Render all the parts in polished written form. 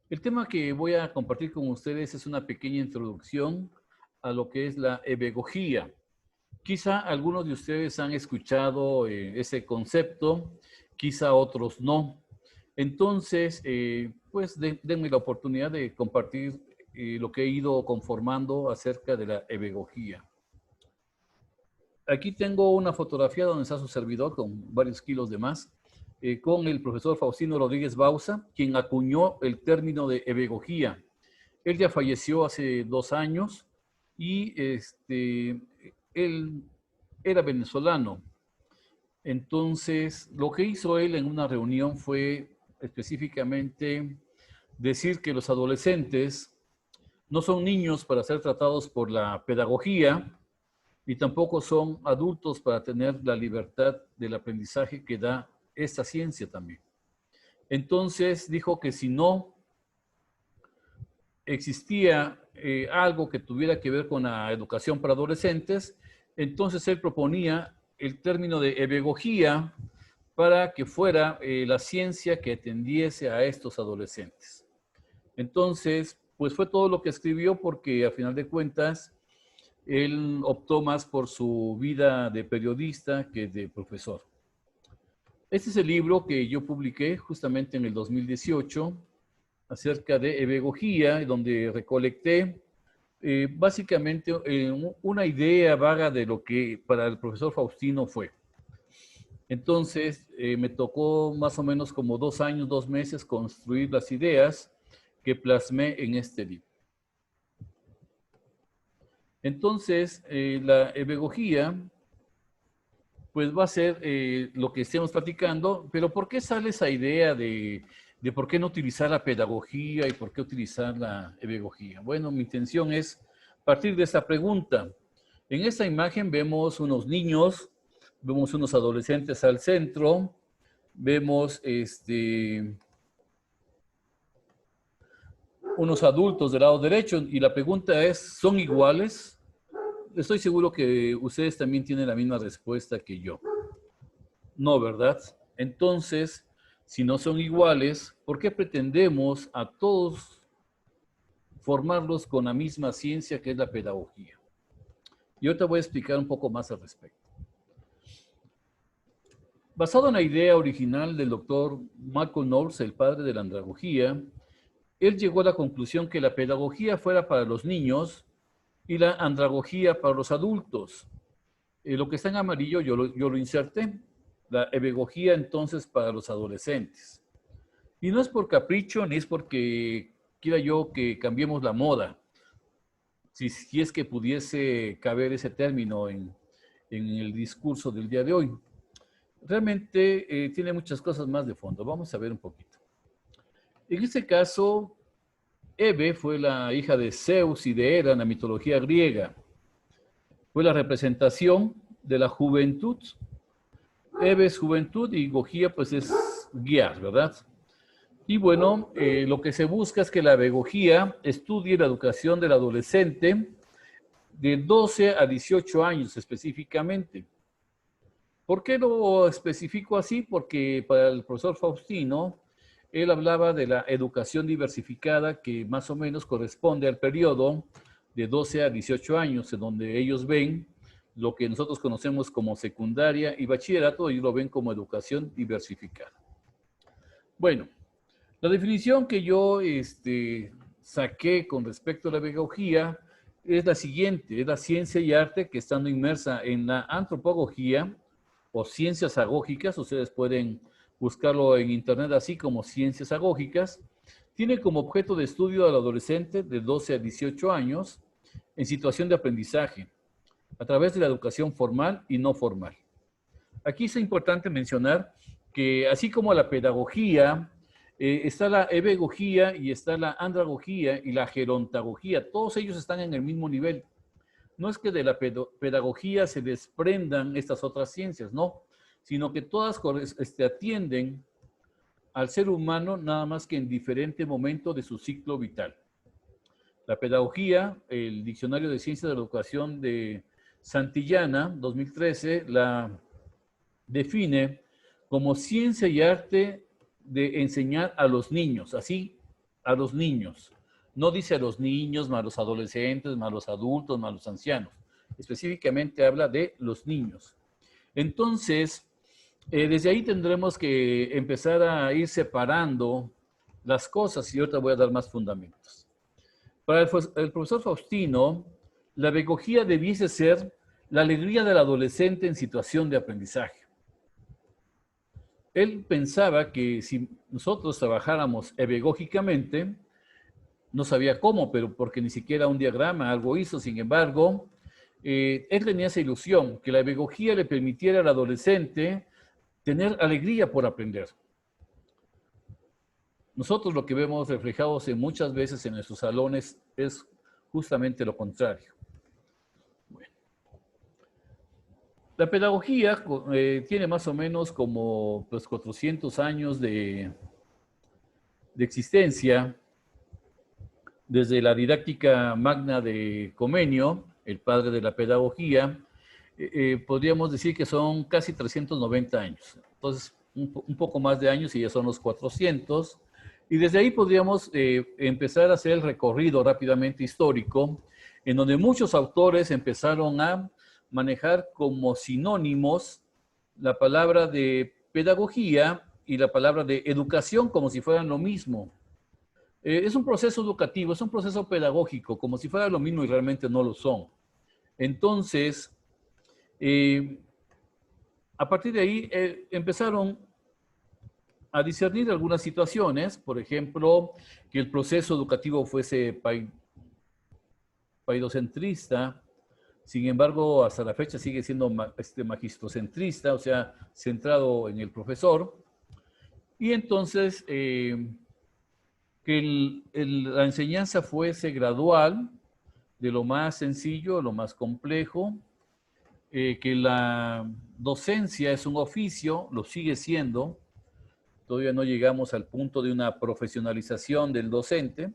El tema que voy a compartir con ustedes es una pequeña introducción a lo que es la ebegogía. Quizá algunos de ustedes han escuchado ese concepto, quizá otros no. Entonces, pues denme la oportunidad de compartir lo que he ido conformando acerca de la ebegogía. Aquí tengo una fotografía donde está su servidor con varios kilos de más, con el profesor Faustino Rodríguez Bauza, quien acuñó el término de ebegogía. Él ya falleció hace 2 años y él era venezolano. Entonces, lo que hizo él en una reunión fue específicamente decir que los adolescentes no son niños para ser tratados por la pedagogía, y tampoco son adultos para tener la libertad del aprendizaje que da esta ciencia también. Entonces dijo que si no existía algo que tuviera que ver con la educación para adolescentes, entonces él proponía el término de ebegogía para que fuera la ciencia que atendiese a estos adolescentes. Entonces, pues fue todo lo que escribió porque a final de cuentas él optó más por su vida de periodista que de profesor. Este es el libro que yo publiqué justamente en el 2018 acerca de ebegogía, donde recolecté básicamente una idea vaga de lo que para el profesor Faustino fue. Entonces, me tocó más o menos como 2 años, 2 meses construir las ideas que plasmé en este libro. Entonces, la ebegogía pues va a ser lo que estemos platicando, pero ¿por qué sale esa idea de por qué no utilizar la pedagogía y por qué utilizar la ebegogía? Bueno, mi intención es partir de esta pregunta. En esta imagen vemos unos niños, vemos unos adolescentes al centro, vemos unos adultos del lado derecho y la pregunta es, ¿son iguales? Estoy seguro que ustedes también tienen la misma respuesta que yo. No, ¿verdad? Entonces, si no son iguales, ¿por qué pretendemos a todos formarlos con la misma ciencia que es la pedagogía? Y ahorita voy a explicar un poco más al respecto. Basado en la idea original del doctor Malcolm Knowles, el padre de la andragogía, él llegó a la conclusión que la pedagogía fuera para los niños y la andragogía para los adultos. Lo que está en amarillo yo lo inserté. La ebegogía entonces para los adolescentes. Y no es por capricho, ni es porque quiera yo que cambiemos la moda, si es que pudiese caber ese término en el discurso del día de hoy. Realmente tiene muchas cosas más de fondo. Vamos a ver un poquito. En este caso, Hebe fue la hija de Zeus y de Hera en la mitología griega. Fue la representación de la juventud. Hebe es juventud y Gogía pues es guiar, ¿verdad? Y bueno, lo que se busca es que la pedagogía estudie la educación del adolescente de 12 a 18 años específicamente. ¿Por qué lo especifico así? Porque para el profesor Faustino, él hablaba de la educación diversificada que más o menos corresponde al periodo de 12 a 18 años, en donde ellos ven lo que nosotros conocemos como secundaria y bachillerato, y lo ven como educación diversificada. Bueno, la definición que yo saqué con respecto a la pedagogía es la siguiente: es la ciencia y arte que, estando inmersa en la antropología o ciencias agógicas, ustedes pueden buscarlo en internet así como ciencias agógicas, tiene como objeto de estudio al adolescente de 12 a 18 años en situación de aprendizaje, a través de la educación formal y no formal. Aquí es importante mencionar que así como la pedagogía, está la ebegogía y está la andragogía y la gerontagogía. Todos ellos están en el mismo nivel. No es que de la pedagogía se desprendan estas otras ciencias, no, sino que todas atienden al ser humano nada más que en diferente momento de su ciclo vital. La pedagogía, el Diccionario de Ciencias de la Educación de Santillana, 2013, la define como ciencia y arte de enseñar a los niños, así a los niños. No dice a los niños, más los adolescentes, más los adultos, más los ancianos. Específicamente habla de los niños. Entonces, desde ahí tendremos que empezar a ir separando las cosas y ahorita voy a dar más fundamentos. Para el profesor Faustino, la pedagogía debiese ser la alegría del adolescente en situación de aprendizaje. Él pensaba que si nosotros trabajáramos pedagógicamente, no sabía cómo, pero porque ni siquiera un diagrama, algo hizo. Sin embargo, él tenía esa ilusión, que la pedagogía le permitiera al adolescente tener alegría por aprender. Nosotros lo que vemos reflejados en muchas veces en nuestros salones es justamente lo contrario. Bueno. La pedagogía tiene más o menos como pues, 400 años de existencia, desde la didáctica magna de Comenio, el padre de la pedagogía, podríamos decir que son casi 390 años. Entonces, un poco más de años y ya son los 400. Y desde ahí podríamos empezar a hacer el recorrido rápidamente histórico, en donde muchos autores empezaron a manejar como sinónimos la palabra de pedagogía y la palabra de educación como si fueran lo mismo. Es un proceso educativo, es un proceso pedagógico, como si fuera lo mismo y realmente no lo son. Entonces, a partir de ahí empezaron a discernir algunas situaciones, por ejemplo, que el proceso educativo fuese paidocentrista, sin embargo, hasta la fecha sigue siendo magistocentrista, o sea, centrado en el profesor. Y entonces, que la enseñanza fuese gradual, de lo más sencillo a lo más complejo, que la docencia es un oficio, lo sigue siendo, todavía no llegamos al punto de una profesionalización del docente.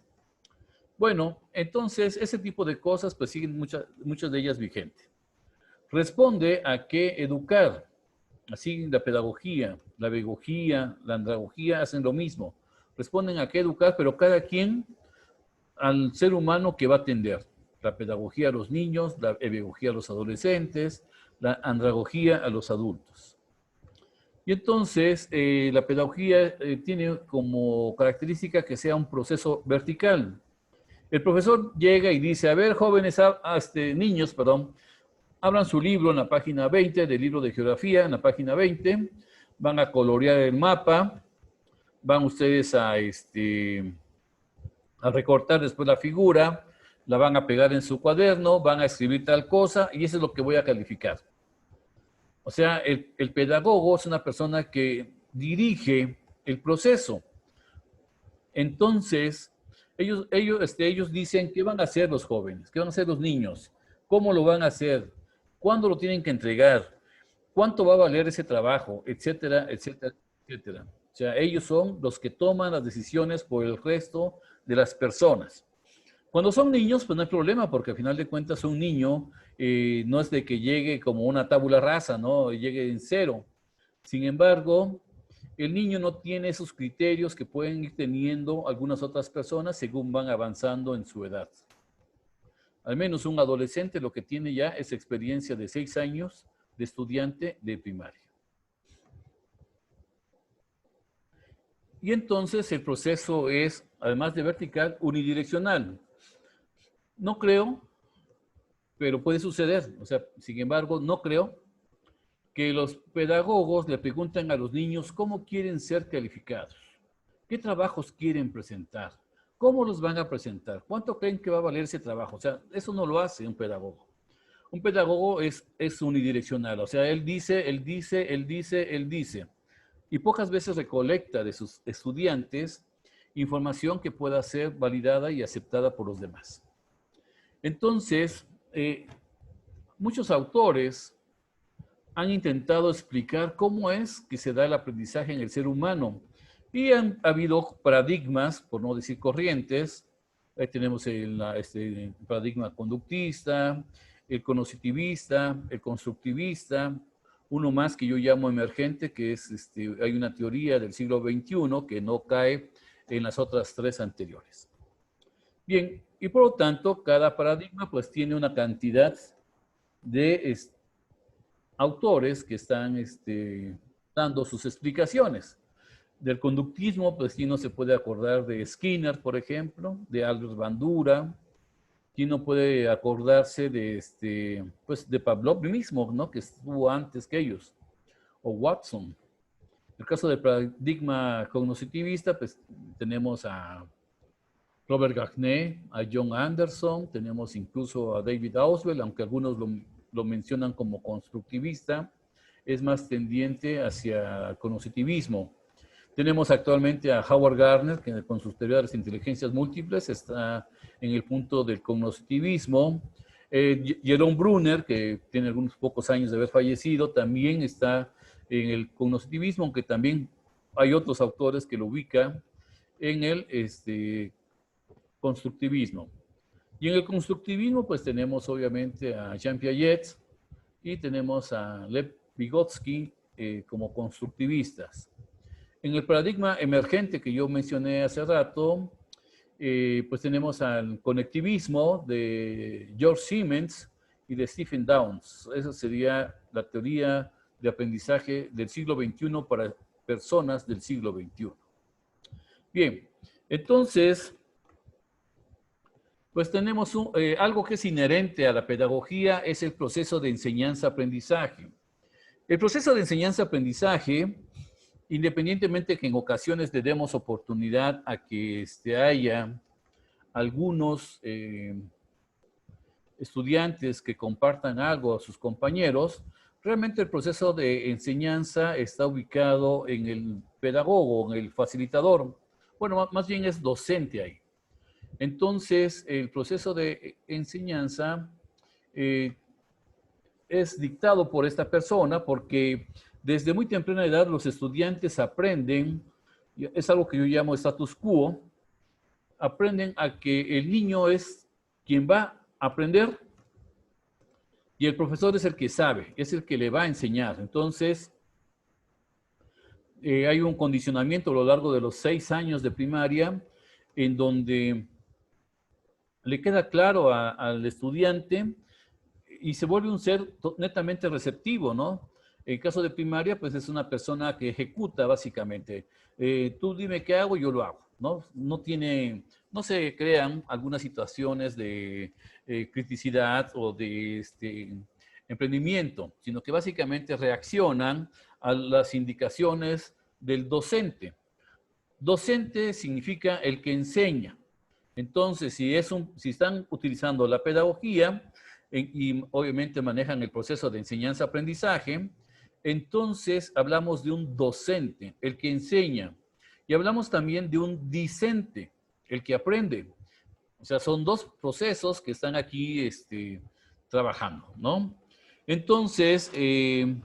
Bueno, entonces ese tipo de cosas pues siguen muchas de ellas vigentes. Responde a que educar, así la pedagogía, la andragogía hacen lo mismo. Responden a que educar, pero cada quien al ser humano que va a atender. La pedagogía a los niños, la pedagogía a los adolescentes, la andragogía a los adultos. Y entonces la pedagogía tiene como característica que sea un proceso vertical. El profesor llega y dice, a ver, jóvenes, niños, perdón, abran su libro en la página 20 del libro de geografía, en la página 20, van a colorear el mapa, van ustedes a recortar después la figura, la van a pegar en su cuaderno, van a escribir tal cosa y eso es lo que voy a calificar. O sea, el pedagogo es una persona que dirige el proceso. Entonces, ellos dicen qué van a hacer los jóvenes, qué van a hacer los niños, cómo lo van a hacer, cuándo lo tienen que entregar, cuánto va a valer ese trabajo, etcétera, etcétera, etcétera. O sea, ellos son los que toman las decisiones por el resto de las personas. Cuando son niños, pues no hay problema, porque al final de cuentas un niño no es de que llegue como una tabula rasa, ¿no? Llegue en cero. Sin embargo, el niño no tiene esos criterios que pueden ir teniendo algunas otras personas según van avanzando en su edad. Al menos un adolescente lo que tiene ya es experiencia de 6 años de estudiante de primaria. Y entonces el proceso es, además de vertical, unidireccional. No creo, pero puede suceder. O sea, sin embargo, no creo que los pedagogos le pregunten a los niños cómo quieren ser calificados, qué trabajos quieren presentar, cómo los van a presentar, cuánto creen que va a valer ese trabajo. O sea, eso no lo hace un pedagogo. Un pedagogo es unidireccional. O sea, él dice, él dice, él dice, él dice. Y pocas veces recolecta de sus estudiantes información que pueda ser validada y aceptada por los demás. Entonces, muchos autores han intentado explicar cómo es que se da el aprendizaje en el ser humano. Y han habido paradigmas, por no decir corrientes. Ahí tenemos el paradigma conductista, el conocitivista, el constructivista, uno más que yo llamo emergente, que es, hay una teoría del siglo XXI que no cae en las otras tres anteriores. Bien, y por lo tanto, cada paradigma pues tiene una cantidad de autores que están dando sus explicaciones. Del conductismo, pues sí no se puede acordar de Skinner, por ejemplo, de Albert Bandura, ¿quién no puede acordarse de, pues de Pavlov mismo, ¿no? Que estuvo antes que ellos, o Watson. En el caso del paradigma cognitivista, pues tenemos a Robert Gagné, a John Anderson, tenemos incluso a David Ausubel, aunque algunos lo mencionan como constructivista, es más tendiente hacia el cognitivismo. Tenemos actualmente a Howard Gardner, que con sus teorías de las inteligencias múltiples está en el punto del cognitivismo. Jerome Brunner, que tiene algunos pocos años de haber fallecido, también está en el cognitivismo, aunque también hay otros autores que lo ubican en el constructivismo. Y en el constructivismo, pues tenemos obviamente a Jean Piaget y tenemos a Lev Vygotsky como constructivistas. En el paradigma emergente que yo mencioné hace rato, pues tenemos al conectivismo de George Siemens y de Stephen Downes. Esa sería la teoría de aprendizaje del siglo XXI para personas del siglo XXI. Bien, entonces, pues tenemos algo que es inherente a la pedagogía, es el proceso de enseñanza-aprendizaje. El proceso de enseñanza-aprendizaje, independientemente que en ocasiones le demos oportunidad a que haya algunos estudiantes que compartan algo a sus compañeros, realmente el proceso de enseñanza está ubicado en el pedagogo, en el facilitador. Bueno, más bien es docente ahí. Entonces, el proceso de enseñanza es dictado por esta persona porque desde muy temprana edad los estudiantes aprenden, es algo que yo llamo status quo, aprenden a que el niño es quien va a aprender y el profesor es el que sabe, es el que le va a enseñar. Entonces, hay un condicionamiento a lo largo de los 6 años de primaria en donde le queda claro al estudiante y se vuelve un ser netamente receptivo, ¿no? En caso de primaria, pues es una persona que ejecuta básicamente. Tú dime qué hago, yo lo hago, ¿no? No se crean algunas situaciones de criticidad o de emprendimiento, sino que básicamente reaccionan a las indicaciones del docente. Docente significa el que enseña. Entonces, si están utilizando la pedagogía y obviamente manejan el proceso de enseñanza-aprendizaje, entonces hablamos de un docente, el que enseña. Y hablamos también de un discente, el que aprende. O sea, son dos procesos que están aquí trabajando, ¿no? Entonces, el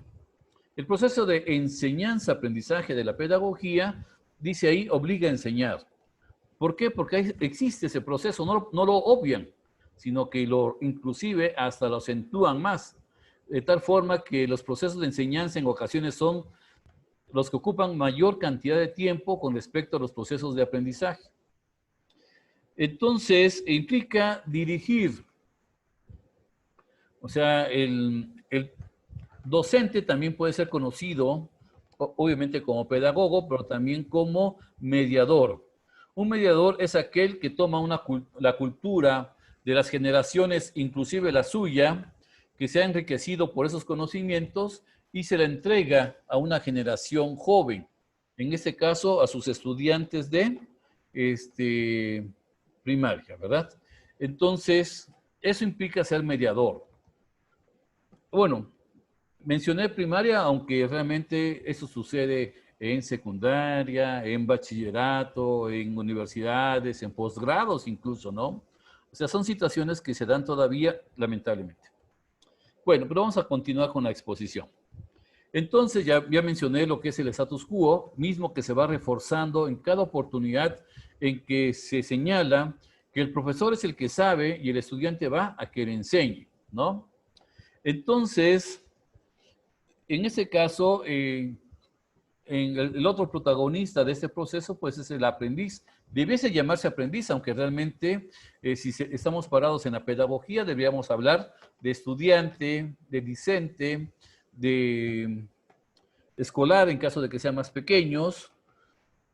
proceso de enseñanza-aprendizaje de la pedagogía, dice ahí, obliga a enseñar. ¿Por qué? Porque existe ese proceso, no lo obvian, sino que inclusive hasta lo acentúan más, de tal forma que los procesos de enseñanza en ocasiones son los que ocupan mayor cantidad de tiempo con respecto a los procesos de aprendizaje. Entonces, implica dirigir. O sea, el docente también puede ser conocido, obviamente como pedagogo, pero también como mediador. Un mediador es aquel que toma la cultura de las generaciones, inclusive la suya, que se ha enriquecido por esos conocimientos y se la entrega a una generación joven. En este caso, a sus estudiantes de primaria, ¿verdad? Entonces, eso implica ser mediador. Bueno, mencioné primaria, aunque realmente eso sucede en secundaria, en bachillerato, en universidades, en posgrados incluso, ¿no? O sea, son situaciones que se dan todavía, lamentablemente. Bueno, pero vamos a continuar con la exposición. Entonces, ya mencioné lo que es el status quo, mismo que se va reforzando en cada oportunidad en que se señala que el profesor es el que sabe y el estudiante va a que le enseñe, ¿no? Entonces, en ese caso, el otro protagonista de este proceso, pues es el aprendiz, debiese llamarse aprendiz, aunque realmente estamos parados en la pedagogía, deberíamos hablar de estudiante, de discente, de escolar en caso de que sean más pequeños,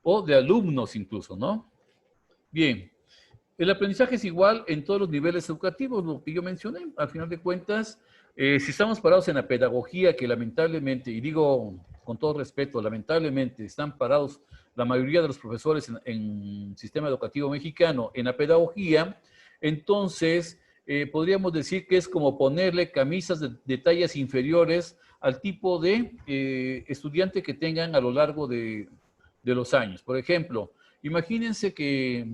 o de alumnos incluso, ¿no? Bien, el aprendizaje es igual en todos los niveles educativos, lo que yo mencioné. Al final de cuentas, si estamos parados en la pedagogía, que lamentablemente, y digo con todo respeto, lamentablemente están parados la mayoría de los profesores en el sistema educativo mexicano en la pedagogía, entonces podríamos decir que es como ponerle camisas de tallas inferiores al tipo de estudiante que tengan a lo largo de los años. Por ejemplo, imagínense que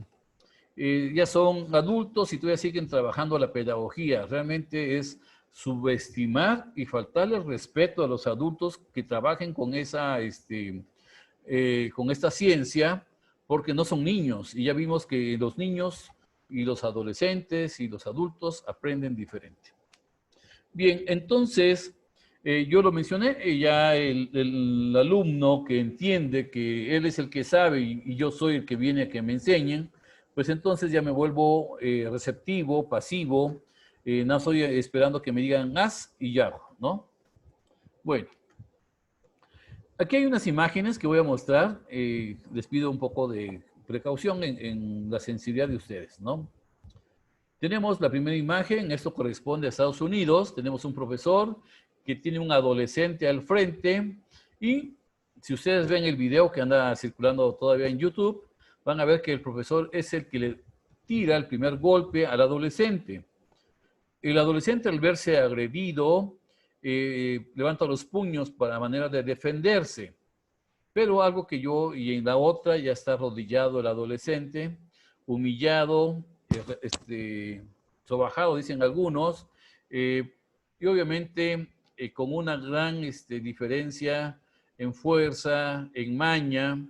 ya son adultos y todavía siguen trabajando la pedagogía. Realmente es subestimar y faltarle respeto a los adultos que trabajen con con esta ciencia, porque no son niños. Y ya vimos que los niños y los adolescentes y los adultos aprenden diferente. Bien, entonces, yo lo mencioné, ya el alumno que entiende que él es el que sabe y yo soy el que viene a que me enseñen, pues entonces ya me vuelvo receptivo, pasivo, no estoy esperando que me digan haz y ya hago, ¿no? Bueno, aquí hay unas imágenes que voy a mostrar, les pido un poco de precaución en la sensibilidad de ustedes, ¿no? Tenemos la primera imagen, esto corresponde a Estados Unidos, tenemos un profesor que tiene un adolescente al frente y si ustedes ven el video que anda circulando todavía en YouTube, van a ver que el profesor es el que le tira el primer golpe al adolescente. El adolescente al verse agredido levanta los puños para manera de defenderse, pero algo que y en la otra ya está arrodillado el adolescente, humillado, sobajado, dicen algunos, y obviamente con una gran diferencia en fuerza, en maña.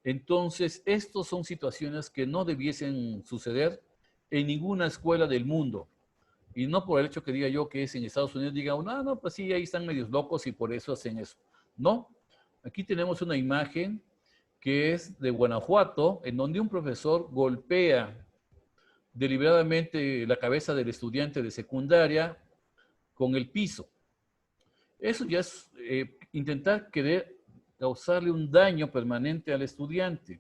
Entonces, estas son situaciones que no debiesen suceder en ninguna escuela del mundo. Y no por el hecho que diga yo que es en Estados Unidos, diga uno, no, pues sí, ahí están medios locos y por eso hacen eso. No, aquí tenemos una imagen que es de Guanajuato, en donde un profesor golpea deliberadamente la cabeza del estudiante de secundaria con el piso. Eso ya es intentar querer causarle un daño permanente al estudiante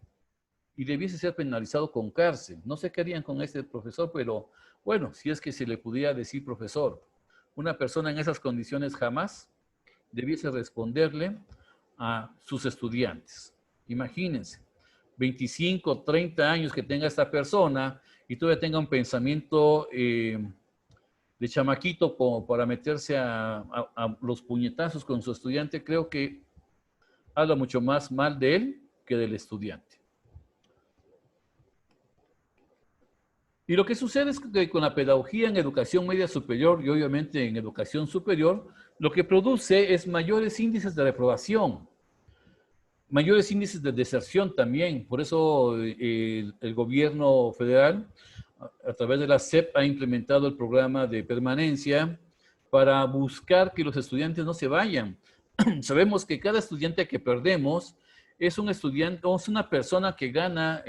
y debiese ser penalizado con cárcel. No sé qué harían con este profesor, pero bueno, si es que se le pudiera decir profesor. Una persona en esas condiciones jamás debiese responderle a sus estudiantes. Imagínense, 25, 30 años que tenga esta persona y todavía tenga un pensamiento de chamaquito como para meterse a los puñetazos con su estudiante, creo que habla mucho más mal de él que del estudiante. Y lo que sucede es que con la pedagogía en educación media superior y obviamente en educación superior, lo que produce es mayores índices de reprobación, mayores índices de deserción también. Por eso el gobierno federal, a través de la SEP, ha implementado el programa de permanencia para buscar que los estudiantes no se vayan. Sabemos que cada estudiante que perdemos es un estudiante o es una persona que gana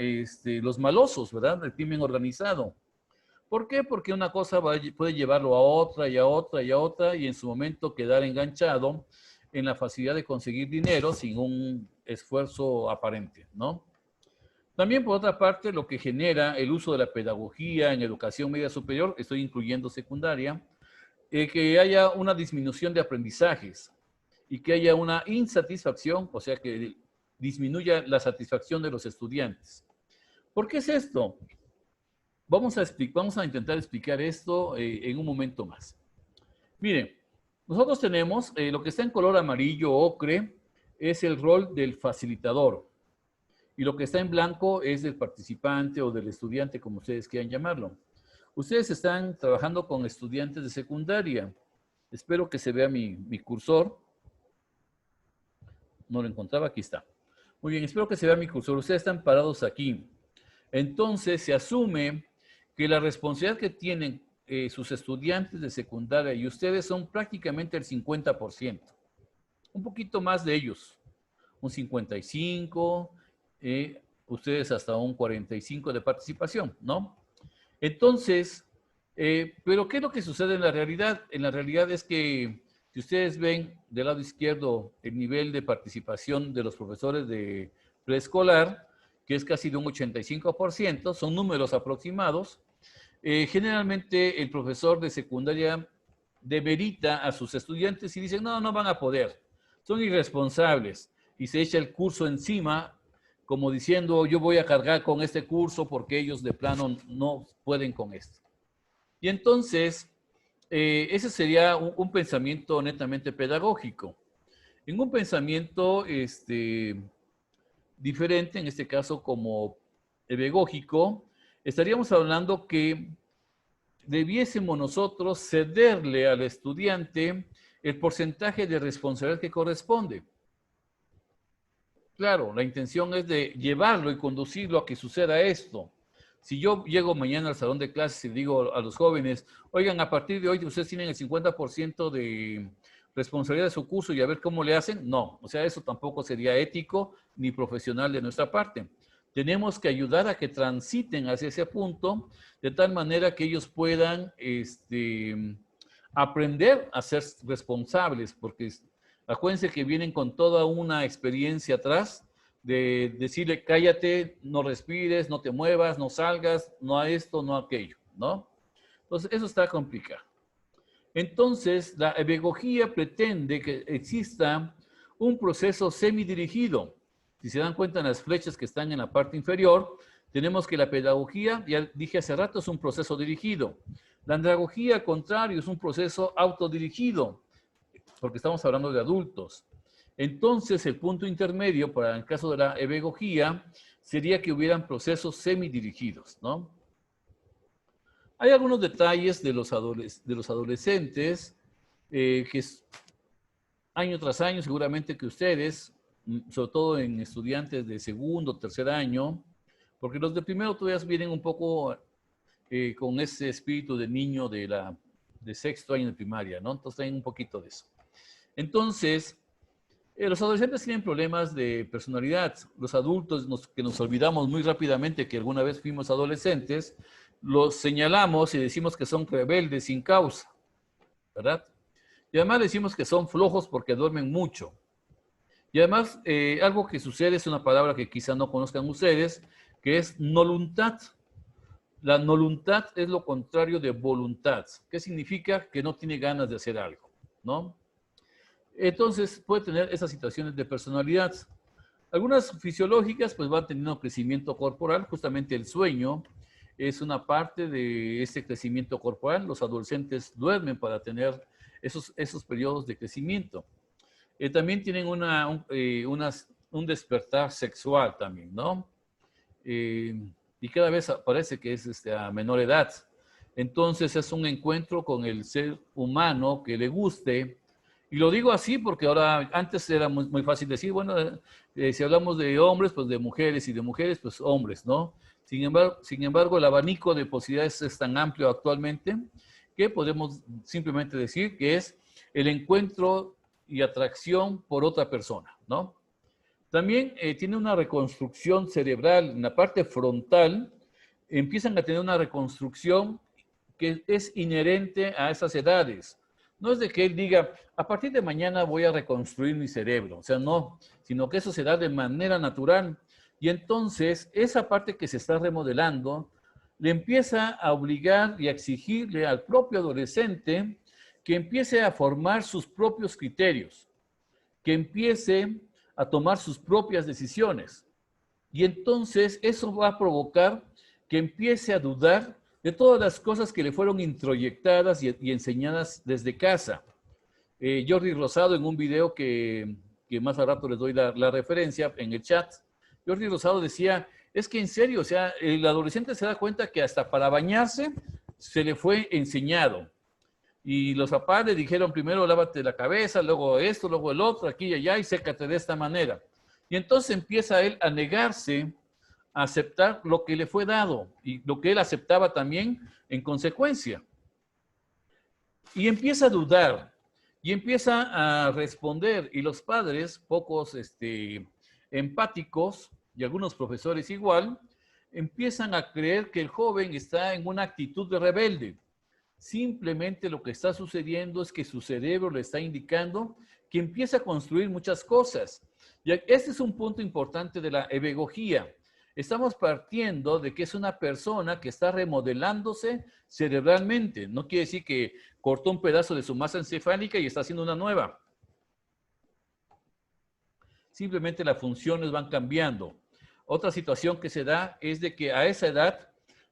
los malosos, ¿verdad? El crimen organizado. ¿Por qué? Porque una cosa puede llevarlo a otra y a otra y a otra y en su momento quedar enganchado en la facilidad de conseguir dinero sin un esfuerzo aparente, ¿no? También, por otra parte, lo que genera el uso de la pedagogía en educación media superior, estoy incluyendo secundaria, que haya una disminución de aprendizajes y que haya una insatisfacción, o sea, que disminuya la satisfacción de los estudiantes. ¿Por qué es esto? Vamos a intentar explicar esto en un momento más. Miren, nosotros tenemos lo que está en color amarillo ocre, es el rol del facilitador. Y lo que está en blanco es del participante o del estudiante, como ustedes quieran llamarlo. Ustedes están trabajando con estudiantes de secundaria. Espero que se vea mi cursor. No lo encontraba, aquí está. Muy bien, espero que se vea mi cursor. Ustedes están parados aquí. Entonces se asume que la responsabilidad que tienen sus estudiantes de secundaria y ustedes son prácticamente el 50%. Un poquito más de ellos, un 55%, ustedes hasta un 45% de participación, ¿no? Entonces, pero ¿qué es lo que sucede en la realidad? En la realidad es que si ustedes ven del lado izquierdo el nivel de participación de los profesores de preescolar, que es casi de un 85%, son números aproximados, generalmente el profesor de secundaria demerita a sus estudiantes y dice, no, no van a poder, son irresponsables, y se echa el curso encima como diciendo, yo voy a cargar con este curso porque ellos de plano no pueden con esto. Y entonces, ese sería un pensamiento netamente pedagógico. En un pensamiento diferente, en este caso como pedagógico, estaríamos hablando que debiésemos nosotros cederle al estudiante el porcentaje de responsabilidad que corresponde. Claro, la intención es de llevarlo y conducirlo a que suceda esto. Si yo llego mañana al salón de clases y digo a los jóvenes, oigan, a partir de hoy ustedes tienen el 50% de responsabilidad de su curso y a ver cómo le hacen, no. O sea, eso tampoco sería ético ni profesional de nuestra parte. Tenemos que ayudar a que transiten hacia ese punto de tal manera que ellos puedan aprender a ser responsables, porque acuérdense que vienen con toda una experiencia atrás de decirle, cállate, no respires, no te muevas, no salgas, no a esto, no a aquello, ¿no? Entonces, eso está complicado. Entonces, la pedagogía pretende que exista un proceso semidirigido. Si se dan cuenta en las flechas que están en la parte inferior, tenemos que la pedagogía, ya dije hace rato, es un proceso dirigido. La andragogía, al contrario, es un proceso autodirigido, porque estamos hablando de adultos. Entonces, el punto intermedio para el caso de la pedagogía sería que hubieran procesos semidirigidos, ¿no? Hay algunos detalles de los adolescentes que año tras año seguramente que ustedes, sobre todo en estudiantes de segundo, tercer año, porque los de primero todavía vienen un poco con ese espíritu de niño de sexto año de primaria, ¿no? Entonces tienen un poquito de eso. Entonces, los adolescentes tienen problemas de personalidad. Los adultos que nos olvidamos muy rápidamente que alguna vez fuimos adolescentes, los señalamos y decimos que son rebeldes sin causa, ¿verdad? Y además decimos que son flojos porque duermen mucho. Y además, algo que sucede es una palabra que quizá no conozcan ustedes, que es voluntad. La voluntad es lo contrario de voluntad. ¿Qué significa? Que no tiene ganas de hacer algo, ¿no? Entonces puede tener esas situaciones de personalidad. Algunas fisiológicas pues van teniendo crecimiento corporal, justamente el sueño es una parte de este crecimiento corporal. Los adolescentes duermen para tener esos periodos de crecimiento. También tienen un despertar sexual también, ¿no? Y cada vez parece que es a menor edad. Entonces es un encuentro con el ser humano que le guste. Y lo digo así porque ahora, antes era muy, muy fácil decir, bueno, si hablamos de hombres, pues de mujeres, y de mujeres, pues hombres, ¿no? Sin embargo, el abanico de posibilidades es tan amplio actualmente que podemos simplemente decir que es el encuentro y atracción por otra persona, ¿no? También tiene una reconstrucción cerebral en la parte frontal, empiezan a tener una reconstrucción que es inherente a esas edades. No es de que él diga, a partir de mañana voy a reconstruir mi cerebro, o sea, no, sino que eso se da de manera natural. Y entonces, esa parte que se está remodelando, le empieza a obligar y a exigirle al propio adolescente que empiece a formar sus propios criterios, que empiece a tomar sus propias decisiones. Y entonces eso va a provocar que empiece a dudar de todas las cosas que le fueron introyectadas y enseñadas desde casa. Jordi Rosado en un video que más a rato les doy la referencia en el chat, Jordi Rosado decía, es que en serio, o sea, el adolescente se da cuenta que hasta para bañarse se le fue enseñado. Y los papás le dijeron primero lávate la cabeza, luego esto, luego el otro, aquí y allá, y sécate de esta manera. Y entonces empieza él a negarse a aceptar lo que le fue dado y lo que él aceptaba también en consecuencia. Y empieza a dudar y empieza a responder. Y los padres, pocos empáticos, y algunos profesores igual, empiezan a creer que el joven está en una actitud de rebelde. Simplemente lo que está sucediendo es que su cerebro le está indicando que empieza a construir muchas cosas. Y este es un punto importante de la ebegogía. Estamos partiendo de que es una persona que está remodelándose cerebralmente. No quiere decir que cortó un pedazo de su masa encefálica y está haciendo una nueva. Simplemente las funciones van cambiando. Otra situación que se da es de que a esa edad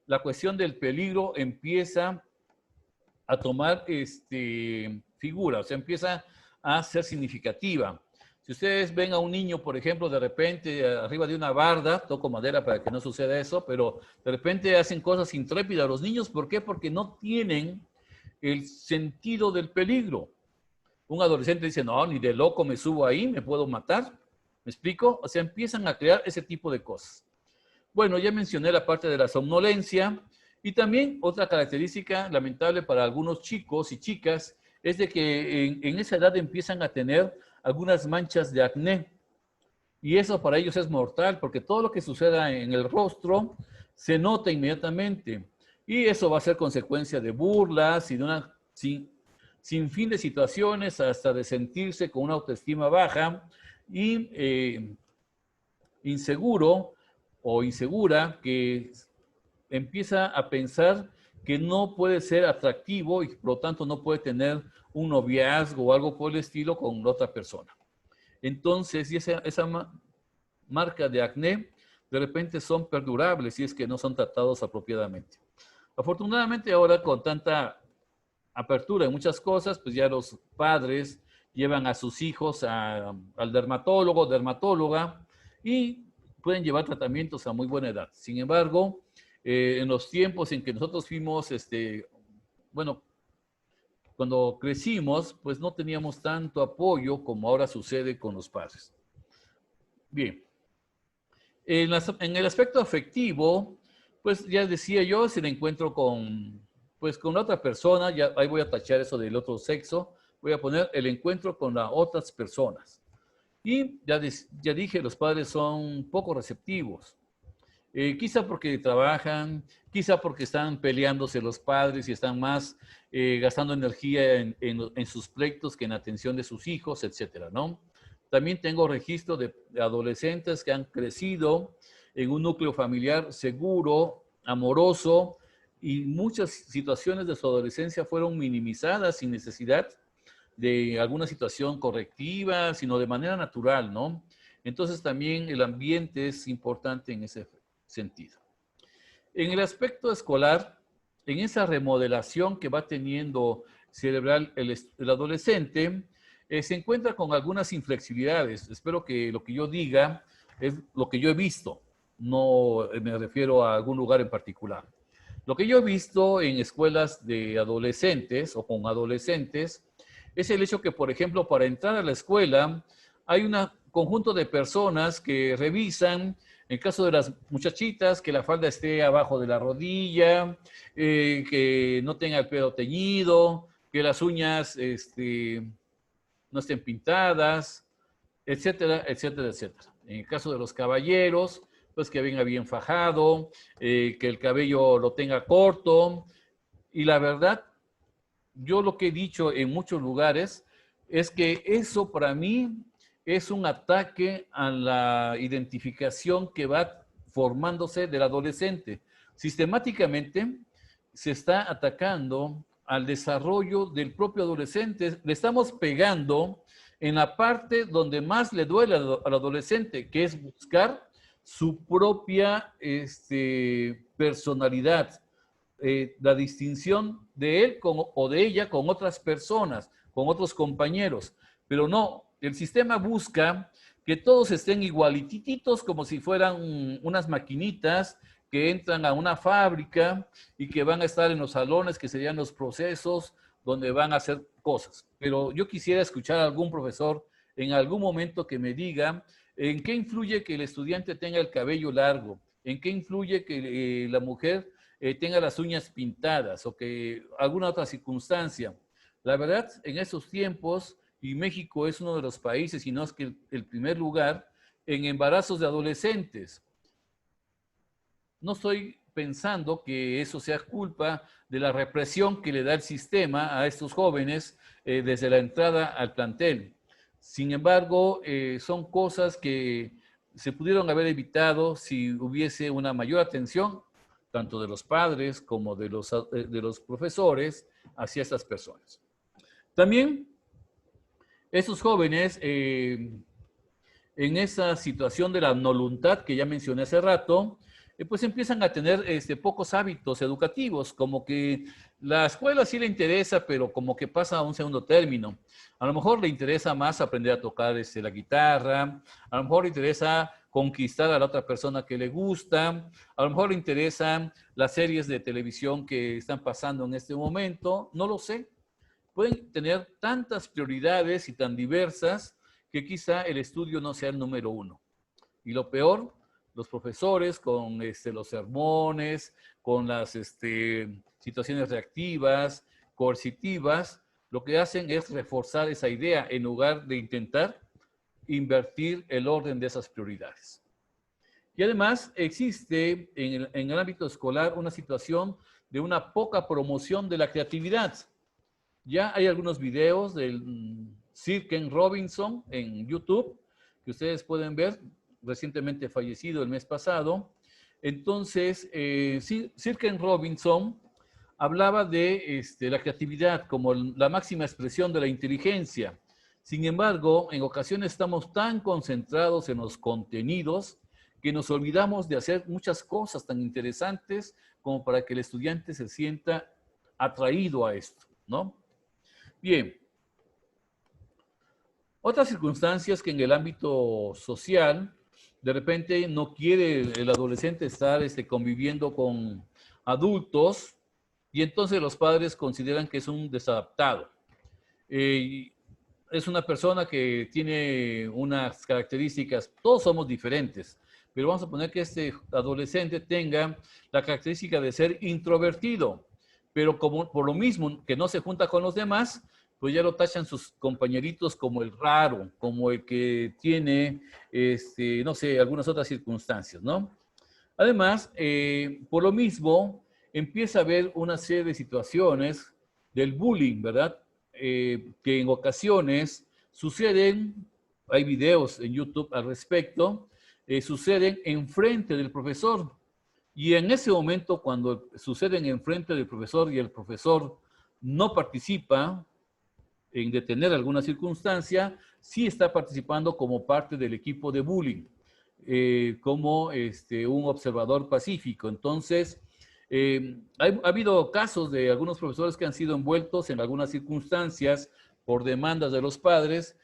la cuestión del peligro empieza a tomar figura, o sea, empieza a ser significativa. Si ustedes ven a un niño, por ejemplo, de repente arriba de una barda, toco madera para que no suceda eso, pero de repente hacen cosas intrépidas los niños, ¿por qué? Porque no tienen el sentido del peligro. Un adolescente dice, no, ni de loco me subo ahí, me puedo matar. ¿Me explico? O sea, empiezan a crear ese tipo de cosas. Bueno, ya mencioné la parte de la somnolencia y también otra característica lamentable para algunos chicos y chicas es de que en esa edad empiezan a tener algunas manchas de acné y eso para ellos es mortal porque todo lo que suceda en el rostro se nota inmediatamente y eso va a ser consecuencia de burlas y de una sin fin de situaciones hasta de sentirse con una autoestima baja y inseguro o insegura que empieza a pensar que no puede ser atractivo y por lo tanto no puede tener un noviazgo o algo por el estilo con otra persona. Entonces, y esa marca de acné de repente son perdurables si es que no son tratados apropiadamente. Afortunadamente ahora con tanta apertura en muchas cosas, pues ya los padres llevan a sus hijos al dermatólogo, dermatóloga y pueden llevar tratamientos a muy buena edad. Sin embargo, en los tiempos en que nosotros fuimos, bueno, cuando crecimos, pues no teníamos tanto apoyo como ahora sucede con los padres. Bien, en el aspecto afectivo, pues ya decía yo, si me encuentro pues con otra persona, ya ahí voy a tachar eso del otro sexo, voy a poner el encuentro con las otras personas. Y ya dije, los padres son poco receptivos. Quizá porque trabajan, quizá porque están peleándose los padres y están más gastando energía en sus pleitos que en atención de sus hijos, etcétera, ¿no? También tengo registro de adolescentes que han crecido en un núcleo familiar seguro, amoroso, y muchas situaciones de su adolescencia fueron minimizadas sin necesidad de alguna situación correctiva, sino de manera natural, ¿no? Entonces también el ambiente es importante en ese sentido. En el aspecto escolar, en esa remodelación que va teniendo cerebral el adolescente, se encuentra con algunas inflexibilidades. Espero que lo que yo diga es lo que yo he visto, no me refiero a algún lugar en particular. Lo que yo he visto en escuelas de adolescentes o con adolescentes es el hecho que, por ejemplo, para entrar a la escuela hay un conjunto de personas que revisan, en el caso de las muchachitas, que la falda esté abajo de la rodilla, que no tenga el pelo teñido, que las uñas no estén pintadas, etcétera, etcétera, etcétera. En el caso de los caballeros, pues que venga bien fajado, que el cabello lo tenga corto. Y la verdad, yo lo que he dicho en muchos lugares es que eso para mí es un ataque a la identificación que va formándose del adolescente. Sistemáticamente se está atacando al desarrollo del propio adolescente. Le estamos pegando en la parte donde más le duele al adolescente, que es buscar su propia personalidad, la distinción de él o de ella con otras personas, con otros compañeros. Pero no, el sistema busca que todos estén igualititos como si fueran unas maquinitas que entran a una fábrica y que van a estar en los salones que serían los procesos donde van a hacer cosas. Pero yo quisiera escuchar a algún profesor en algún momento que me diga en qué influye que el estudiante tenga el cabello largo, en qué influye que la mujer tenga las uñas pintadas o que alguna otra circunstancia. La verdad, en esos tiempos, y México es uno de los países, y no es que el primer lugar, en embarazos de adolescentes. No estoy pensando que eso sea culpa de la represión que le da el sistema a estos jóvenes desde la entrada al plantel. Sin embargo, son cosas que se pudieron haber evitado si hubiese una mayor atención, tanto de los padres como de los profesores, hacia estas personas. También, estos jóvenes, en esa situación de la voluntad que ya mencioné hace rato, pues empiezan a tener pocos hábitos educativos, como que la escuela sí le interesa, pero como que pasa a un segundo término. A lo mejor le interesa más aprender a tocar la guitarra, a lo mejor le interesa conquistar a la otra persona que le gusta, a lo mejor le interesan las series de televisión que están pasando en este momento, no lo sé. Pueden tener tantas prioridades y tan diversas que quizá el estudio no sea el número uno. Y lo peor, los profesores con los sermones, con las situaciones reactivas, coercitivas, lo que hacen es reforzar esa idea en lugar de intentar invertir el orden de esas prioridades. Y además existe en el ámbito escolar una situación de una poca promoción de la creatividad. Ya hay algunos videos del Sir Ken Robinson en YouTube que ustedes pueden ver, recientemente fallecido el mes pasado. Entonces, Sir Ken Robinson hablaba de la creatividad como la máxima expresión de la inteligencia. Sin embargo, en ocasiones estamos tan concentrados en los contenidos que nos olvidamos de hacer muchas cosas tan interesantes como para que el estudiante se sienta atraído a esto, ¿no? Bien, otras circunstancias que en el ámbito social, de repente no quiere el adolescente estar conviviendo con adultos y entonces los padres consideran que es un desadaptado. Es una persona que tiene unas características, todos somos diferentes, pero vamos a poner que este adolescente tenga la característica de ser introvertido, pero como por lo mismo que no se junta con los demás, pues ya lo tachan sus compañeritos como el raro, como el que tiene, no sé, algunas otras circunstancias, ¿no? Además, por lo mismo, empieza a haber una serie de situaciones del bullying, ¿verdad? Que en ocasiones suceden, hay videos en YouTube al respecto, suceden enfrente del profesor. Y en ese momento, cuando suceden enfrente del profesor y el profesor no participa en detener alguna circunstancia, sí está participando como parte del equipo de bullying, como un observador pacífico. Entonces, ha habido casos de algunos profesores que han sido envueltos en algunas circunstancias por demandas de los padres,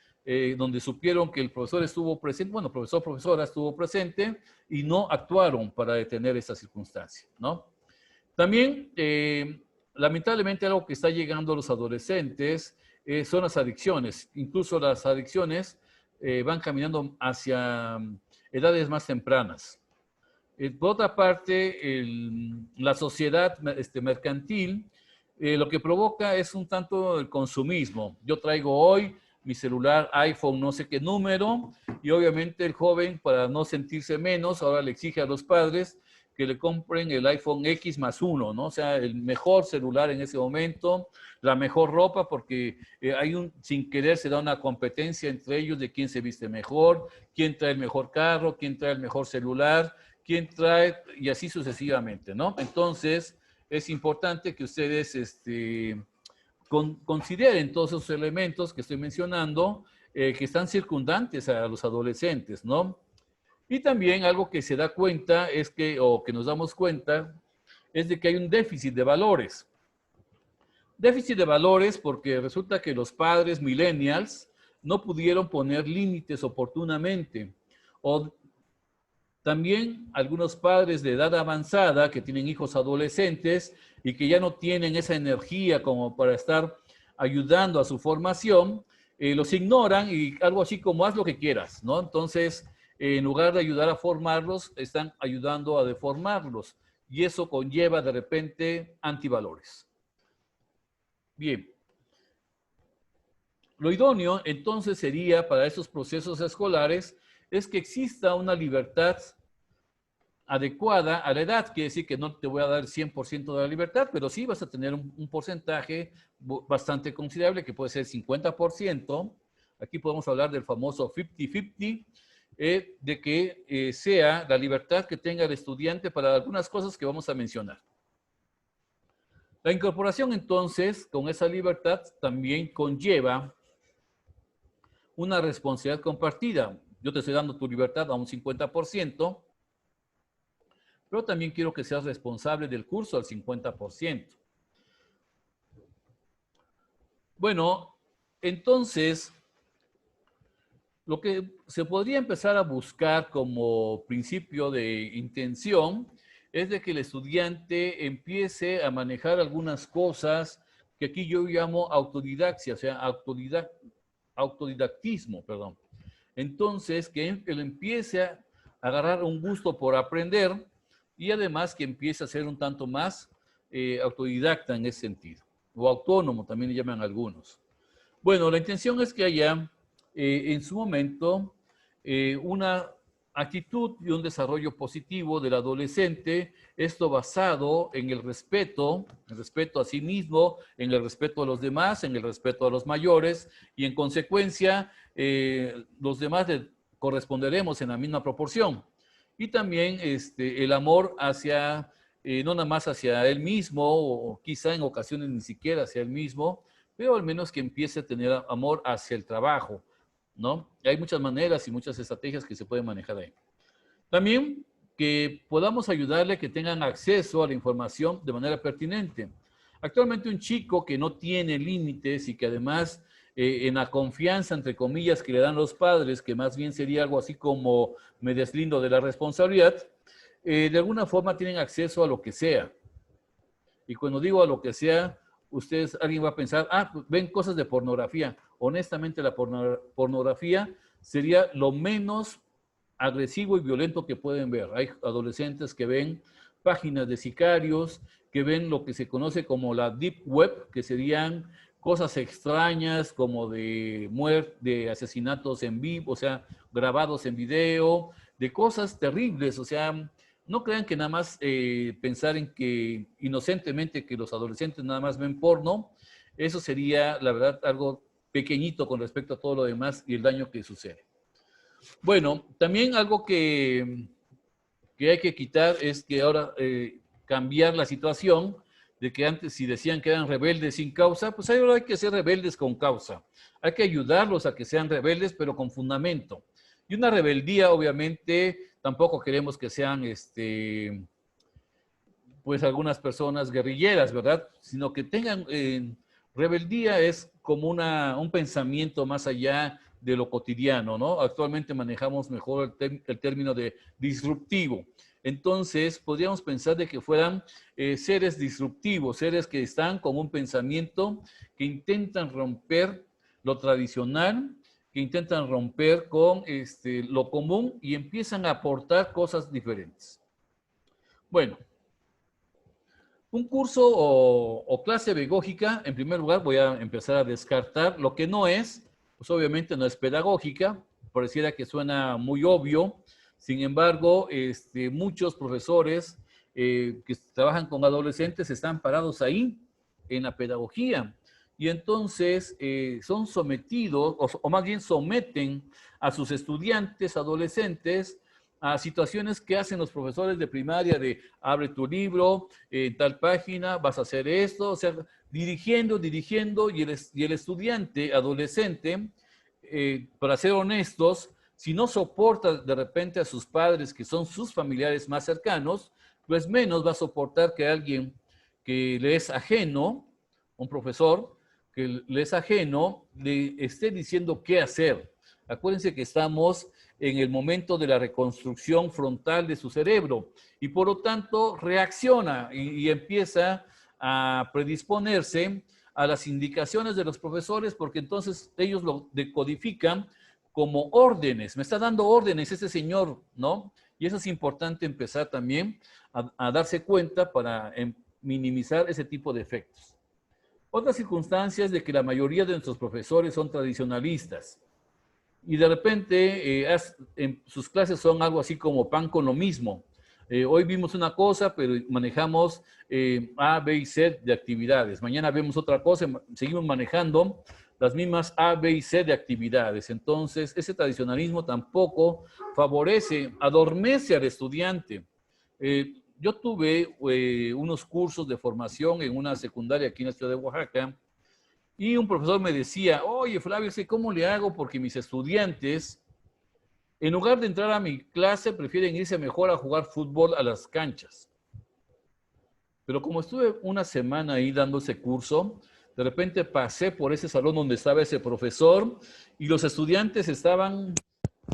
donde supieron que el profesor estuvo presente, bueno, profesor, profesora estuvo presente y no actuaron para detener esa circunstancia, ¿no? También, lamentablemente, algo que está llegando a los adolescentes son las adicciones. Incluso las adicciones van caminando hacia edades más tempranas. Por otra parte, la sociedad mercantil lo que provoca es un tanto el consumismo. Yo traigo hoy mi celular iPhone no sé qué número y obviamente el joven, para no sentirse menos, ahora le exige a los padres que le compren el iPhone X más uno, ¿no? O sea, el mejor celular en ese momento, la mejor ropa, porque sin querer se da una competencia entre ellos de quién se viste mejor, quién trae el mejor carro, quién trae el mejor celular, quién trae, y así sucesivamente, ¿no? Entonces, es importante que ustedes consideren todos esos elementos que estoy mencionando, que están circundantes a los adolescentes, ¿no? Y también algo que se da cuenta es que, o que nos damos cuenta, es de que hay un déficit de valores. Déficit de valores porque resulta que los padres millennials no pudieron poner límites oportunamente. O también algunos padres de edad avanzada que tienen hijos adolescentes y que ya no tienen esa energía como para estar ayudando a su formación, los ignoran y algo así como haz lo que quieras, ¿no? Entonces, en lugar de ayudar a formarlos, están ayudando a deformarlos y eso conlleva de repente antivalores. Bien. Lo idóneo entonces sería para esos procesos escolares es que exista una libertad adecuada a la edad. Quiere decir que no te voy a dar el 100% de la libertad, pero sí vas a tener un porcentaje bastante considerable, que puede ser 50%. Aquí podemos hablar del famoso 50-50, de que sea la libertad que tenga el estudiante para algunas cosas que vamos a mencionar. La incorporación, entonces, con esa libertad también conlleva una responsabilidad compartida. Yo te estoy dando tu libertad a un 50%, pero también quiero que seas responsable del curso al 50%. Bueno, entonces, lo que se podría empezar a buscar como principio de intención es de que el estudiante empiece a manejar algunas cosas que aquí yo llamo autodidaxia, o sea, autodidactismo, perdón. Entonces, que él empiece a agarrar un gusto por aprender y además que empiece a ser un tanto más autodidacta en ese sentido, o autónomo también le llaman algunos. Bueno, la intención es que haya en su momento una actitud y un desarrollo positivo del adolescente, esto basado en el respeto a sí mismo, en el respeto a los demás, en el respeto a los mayores, y en consecuencia los demás le corresponderemos en la misma proporción. Y también el amor hacia, no nada más hacia él mismo, o quizá en ocasiones ni siquiera hacia él mismo, pero al menos que empiece a tener amor hacia el trabajo, ¿no? Hay muchas maneras y muchas estrategias que se pueden manejar ahí. También que podamos ayudarle a que tengan acceso a la información de manera pertinente. Actualmente un chico que no tiene límites y que además en la confianza, entre comillas, que le dan los padres, que más bien sería algo así como me deslindo de la responsabilidad, de alguna forma tienen acceso a lo que sea. Y cuando digo a lo que sea, alguien va a pensar, pues ven cosas de pornografía. Honestamente, la pornografía sería lo menos agresivo y violento que pueden ver. Hay adolescentes que ven páginas de sicarios, que ven lo que se conoce como la deep web, que serían cosas extrañas como de muerte, de asesinatos en vivo, o sea, grabados en video, de cosas terribles, o sea, no crean que nada más pensar en que inocentemente que los adolescentes nada más ven porno, eso sería, la verdad, algo pequeñito con respecto a todo lo demás y el daño que sucede. Bueno, también algo que hay que quitar es que ahora cambiar la situación de que antes si decían que eran rebeldes sin causa, pues ahora hay que ser rebeldes con causa. Hay que ayudarlos a que sean rebeldes, pero con fundamento. Y una rebeldía, obviamente, tampoco queremos que sean, pues algunas personas guerrilleras, ¿verdad? Sino que tengan, rebeldía es como un pensamiento más allá de lo cotidiano, ¿no? Actualmente manejamos mejor el término de disruptivo. Entonces, podríamos pensar de que fueran seres disruptivos, seres que están con un pensamiento que intentan romper lo tradicional, que intentan romper con lo común y empiezan a aportar cosas diferentes. Bueno, un curso o clase pedagógica, en primer lugar voy a empezar a descartar lo que no es, pues obviamente no es pedagógica, pareciera que suena muy obvio, sin embargo, muchos profesores que trabajan con adolescentes están parados ahí, en la pedagogía, y entonces son sometidos, o más bien someten a sus estudiantes, adolescentes, a situaciones que hacen los profesores de primaria de abre tu libro, en tal página, vas a hacer esto, o sea, dirigiendo, y el estudiante adolescente, para ser honestos, si no soporta de repente a sus padres, que son sus familiares más cercanos, pues menos va a soportar que alguien que le es ajeno, un profesor que le es ajeno, le esté diciendo qué hacer. Acuérdense que estamos en el momento de la reconstrucción frontal de su cerebro y por lo tanto reacciona y empieza a predisponerse a las indicaciones de los profesores porque entonces ellos lo decodifican como órdenes. Me está dando órdenes este señor, ¿no? Y eso es importante empezar también a darse cuenta para minimizar ese tipo de efectos. Otra circunstancia es de que la mayoría de nuestros profesores son tradicionalistas. y de repente en sus clases son algo así como pan con lo mismo. Hoy vimos una cosa, pero manejamos A, B y C de actividades. Mañana vemos otra cosa, seguimos manejando las mismas A, B y C de actividades. Entonces, ese tradicionalismo tampoco favorece, adormece al estudiante. Yo tuve unos cursos de formación en una secundaria aquí en la ciudad de Oaxaca, y un profesor me decía, oye, Flavio, ¿cómo le hago? Porque mis estudiantes, en lugar de entrar a mi clase, prefieren irse mejor a jugar fútbol a las canchas. Pero como estuve una semana ahí dando ese curso, de repente pasé por ese salón donde estaba ese profesor y los estudiantes estaban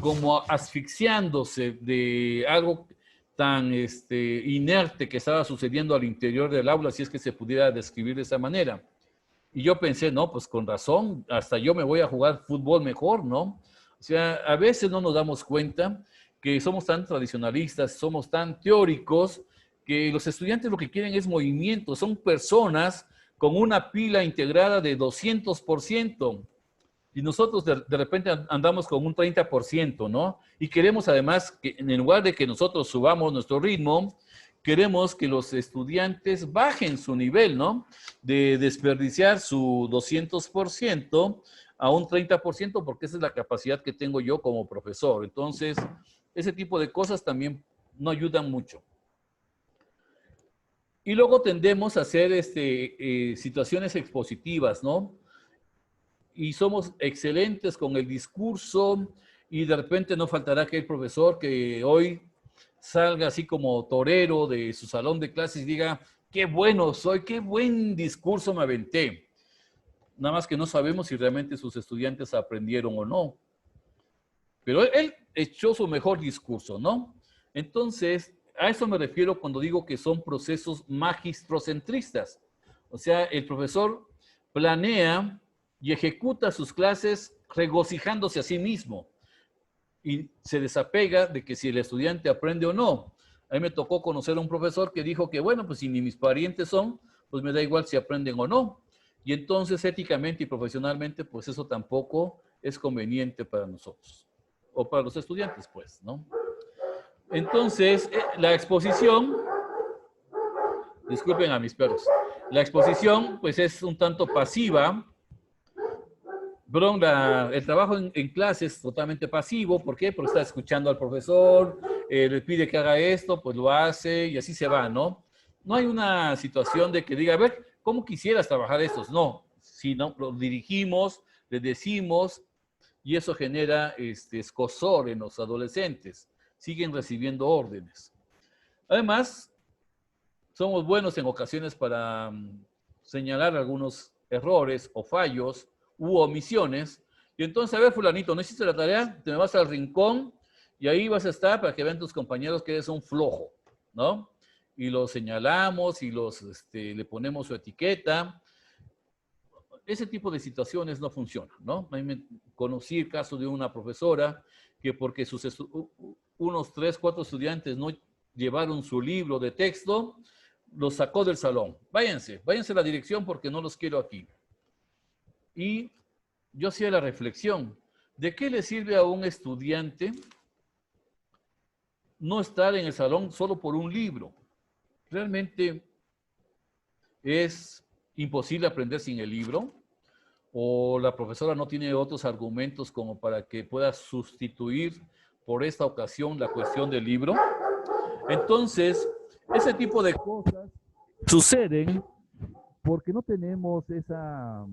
como asfixiándose de algo tan inerte que estaba sucediendo al interior del aula, si es que se pudiera describir de esa manera. Y yo pensé, no, pues con razón, hasta yo me voy a jugar fútbol mejor, ¿no? O sea, a veces no nos damos cuenta que somos tan tradicionalistas, somos tan teóricos, que los estudiantes lo que quieren es movimiento, son personas con una pila integrada de 200%. Y nosotros de repente andamos con un 30%, ¿no? Y queremos además que en lugar de que nosotros subamos nuestro ritmo, queremos que los estudiantes bajen su nivel, ¿no? De desperdiciar su 200% a un 30%, porque esa es la capacidad que tengo yo como profesor. Entonces, ese tipo de cosas también no ayudan mucho. Y luego tendemos a hacer situaciones expositivas, ¿no? Y somos excelentes con el discurso y de repente no faltará aquel profesor que hoy salga así como torero de su salón de clases y diga, qué bueno soy, qué buen discurso me aventé. Nada más que no sabemos si realmente sus estudiantes aprendieron o no. Pero él echó su mejor discurso, ¿no? Entonces, a eso me refiero cuando digo que son procesos magistrocentristas. O sea, el profesor planea y ejecuta sus clases regocijándose a sí mismo y se desapega de que si el estudiante aprende o no. A mí me tocó conocer a un profesor que dijo que, bueno, pues si ni mis parientes son, pues me da igual si aprenden o no. Y entonces, éticamente y profesionalmente, pues eso tampoco es conveniente para nosotros o para los estudiantes, pues, ¿no? Entonces, la exposición, disculpen a mis perros, la exposición, pues es un tanto pasiva. Perdón, el trabajo en clase es totalmente pasivo. ¿Por qué? Porque está escuchando al profesor, le pide que haga esto, pues lo hace y así se va, ¿no? No hay una situación de que diga, a ver, ¿cómo quisieras trabajar estos? No, si no, lo dirigimos, le decimos, y eso genera escozor en los adolescentes. Siguen recibiendo órdenes. Además, somos buenos en ocasiones para señalar algunos errores o fallos u omisiones. Y entonces, a ver, fulanito, ¿no hiciste la tarea? Te me vas al rincón y ahí vas a estar para que vean tus compañeros que eres un flojo, ¿no? Y los señalamos y le ponemos su etiqueta. Ese tipo de situaciones no funcionan, ¿no? A mí me conocí el caso de una profesora que porque unos 3, 4 estudiantes no llevaron su libro de texto, los sacó del salón. Váyanse a la dirección porque no los quiero aquí. Y yo hacía la reflexión, ¿de qué le sirve a un estudiante no estar en el salón solo por un libro? Realmente es imposible aprender sin el libro, o la profesora no tiene otros argumentos como para que pueda sustituir por esta ocasión la cuestión del libro. Entonces, ese tipo de cosas suceden porque no tenemos esa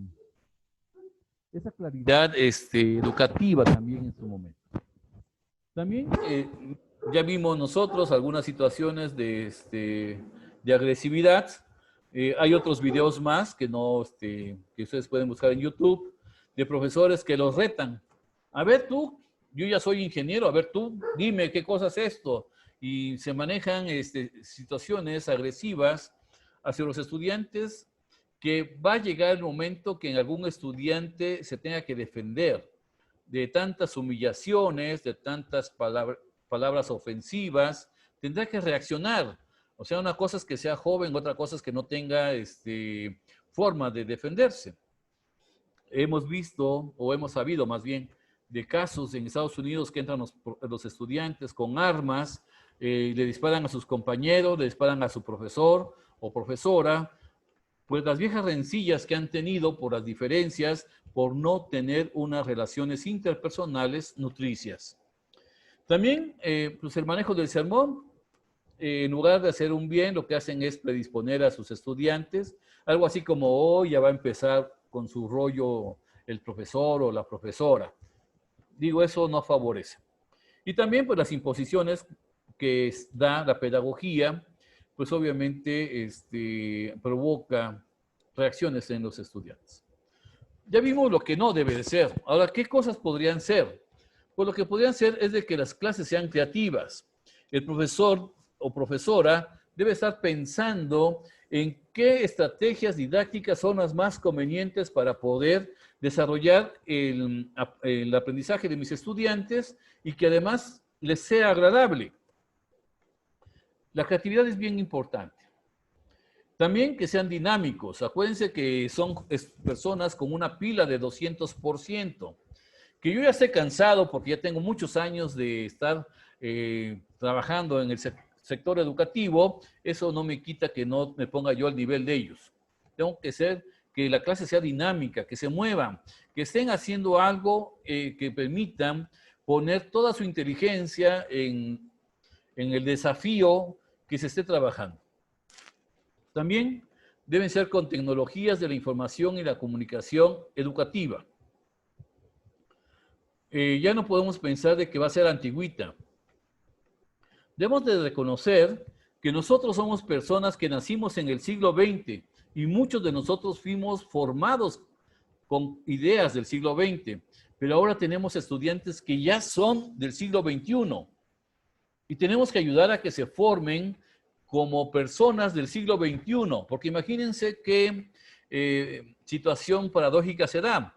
claridad educativa también en su momento. También ya vimos nosotros algunas situaciones de agresividad. Hay otros videos más que que ustedes pueden buscar en YouTube de profesores que los retan. A ver tú, yo ya soy ingeniero, a ver tú, dime qué cosa es esto. Y se manejan situaciones agresivas hacia los estudiantes, que va a llegar el momento que en algún estudiante se tenga que defender de tantas humillaciones, de tantas palabras ofensivas, tendrá que reaccionar. O sea, una cosa es que sea joven, otra cosa es que no tenga forma de defenderse. Hemos visto, o hemos sabido más bien, de casos en Estados Unidos que entran los estudiantes con armas, le disparan a sus compañeros, le disparan a su profesor o profesora, pues las viejas rencillas que han tenido por las diferencias, por no tener unas relaciones interpersonales nutricias. También, pues el manejo del sermón, en lugar de hacer un bien, lo que hacen es predisponer a sus estudiantes, algo así como hoy ya va a empezar con su rollo el profesor o la profesora. Digo, eso no favorece. Y también, pues las imposiciones que da la pedagogía, pues obviamente provoca reacciones en los estudiantes. Ya vimos lo que no debe de ser. Ahora, ¿qué cosas podrían ser? Pues lo que podrían ser es de que las clases sean creativas. El profesor o profesora debe estar pensando en qué estrategias didácticas son las más convenientes para poder desarrollar el aprendizaje de mis estudiantes y que además les sea agradable. La creatividad es bien importante. También que sean dinámicos. Acuérdense que son personas con una pila de 200%. Que yo ya esté cansado porque ya tengo muchos años de estar trabajando en el sector educativo, eso no me quita que no me ponga yo al nivel de ellos. Tengo que ser, que la clase sea dinámica, que se muevan, que estén haciendo algo que permitan poner toda su inteligencia en el desafío que se esté trabajando. También deben ser con tecnologías de la información y la comunicación educativa. Ya no podemos pensar de que va a ser antigüita. Debemos de reconocer que nosotros somos personas que nacimos en el siglo XX y muchos de nosotros fuimos formados con ideas del siglo XX, pero ahora tenemos estudiantes que ya son del siglo XXI y tenemos que ayudar a que se formen como personas del siglo XXI, porque imagínense qué situación paradójica se da.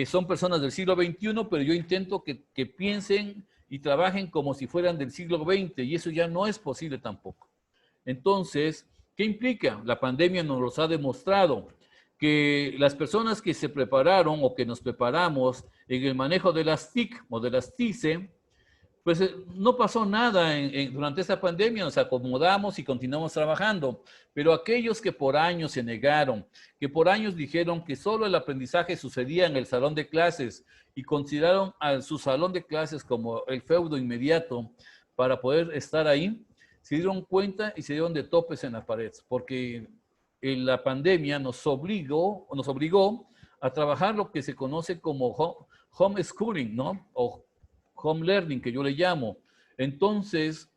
Son personas del siglo XXI, pero yo intento que piensen y trabajen como si fueran del siglo XX, y eso ya no es posible tampoco. Entonces, ¿qué implica? La pandemia nos los ha demostrado, que las personas que se prepararon o que nos preparamos en el manejo de las TIC o de las TICE, pues no pasó nada durante esta pandemia, nos acomodamos y continuamos trabajando, pero aquellos que por años se negaron, que por años dijeron que solo el aprendizaje sucedía en el salón de clases y consideraron a su salón de clases como el feudo inmediato para poder estar ahí, se dieron cuenta y se dieron de topes en la pared, porque la pandemia nos obligó a trabajar lo que se conoce como homeschooling, ¿no? O home learning, que yo le llamo. Entonces,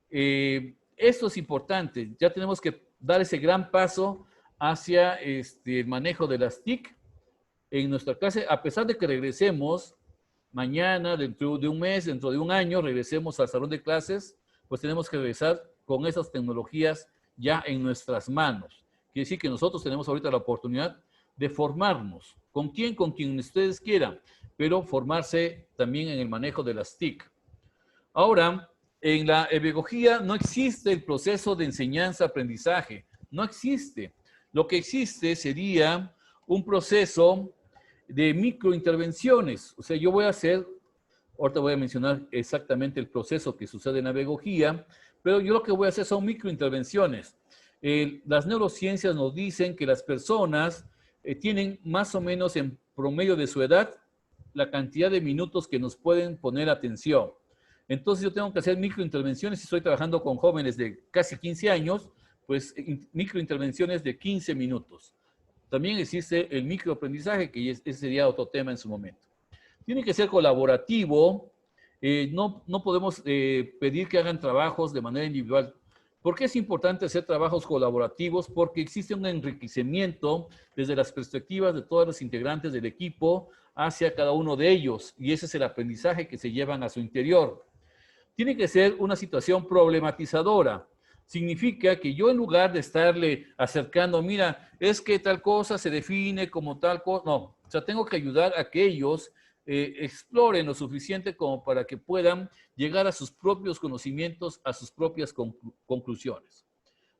esto es importante. Ya tenemos que dar ese gran paso hacia el manejo de las TIC en nuestra clase, a pesar de que regresemos mañana, dentro de un mes, dentro de un año, regresemos al salón de clases, pues tenemos que regresar con esas tecnologías ya en nuestras manos. Quiere decir que nosotros tenemos ahorita la oportunidad de formarnos. ¿Con quién? Con quien ustedes quieran, pero formarse también en el manejo de las TIC. Ahora, en la pedagogía no existe el proceso de enseñanza-aprendizaje, no existe. Lo que existe sería un proceso de microintervenciones. O sea, yo voy a hacer, ahorita voy a mencionar exactamente el proceso que sucede en la pedagogía, pero yo lo que voy a hacer son microintervenciones. Las neurociencias nos dicen que las personas tienen más o menos en promedio de su edad la cantidad de minutos que nos pueden poner atención. Entonces yo tengo que hacer microintervenciones. Si estoy trabajando con jóvenes de casi 15 años, pues microintervenciones de 15 minutos. También existe el microaprendizaje, que ese sería otro tema en su momento. Tiene que ser colaborativo. No podemos pedir que hagan trabajos de manera individual. ¿Por qué es importante hacer trabajos colaborativos? Porque existe un enriquecimiento desde las perspectivas de todos los integrantes del equipo hacia cada uno de ellos, y ese es el aprendizaje que se llevan a su interior. Tiene que ser una situación problematizadora. Significa que yo, en lugar de estarle acercando, mira, es que tal cosa se define como tal cosa, no, o sea, tengo que ayudar a que ellos exploren lo suficiente como para que puedan llegar a sus propios conocimientos, a sus propias conclusiones.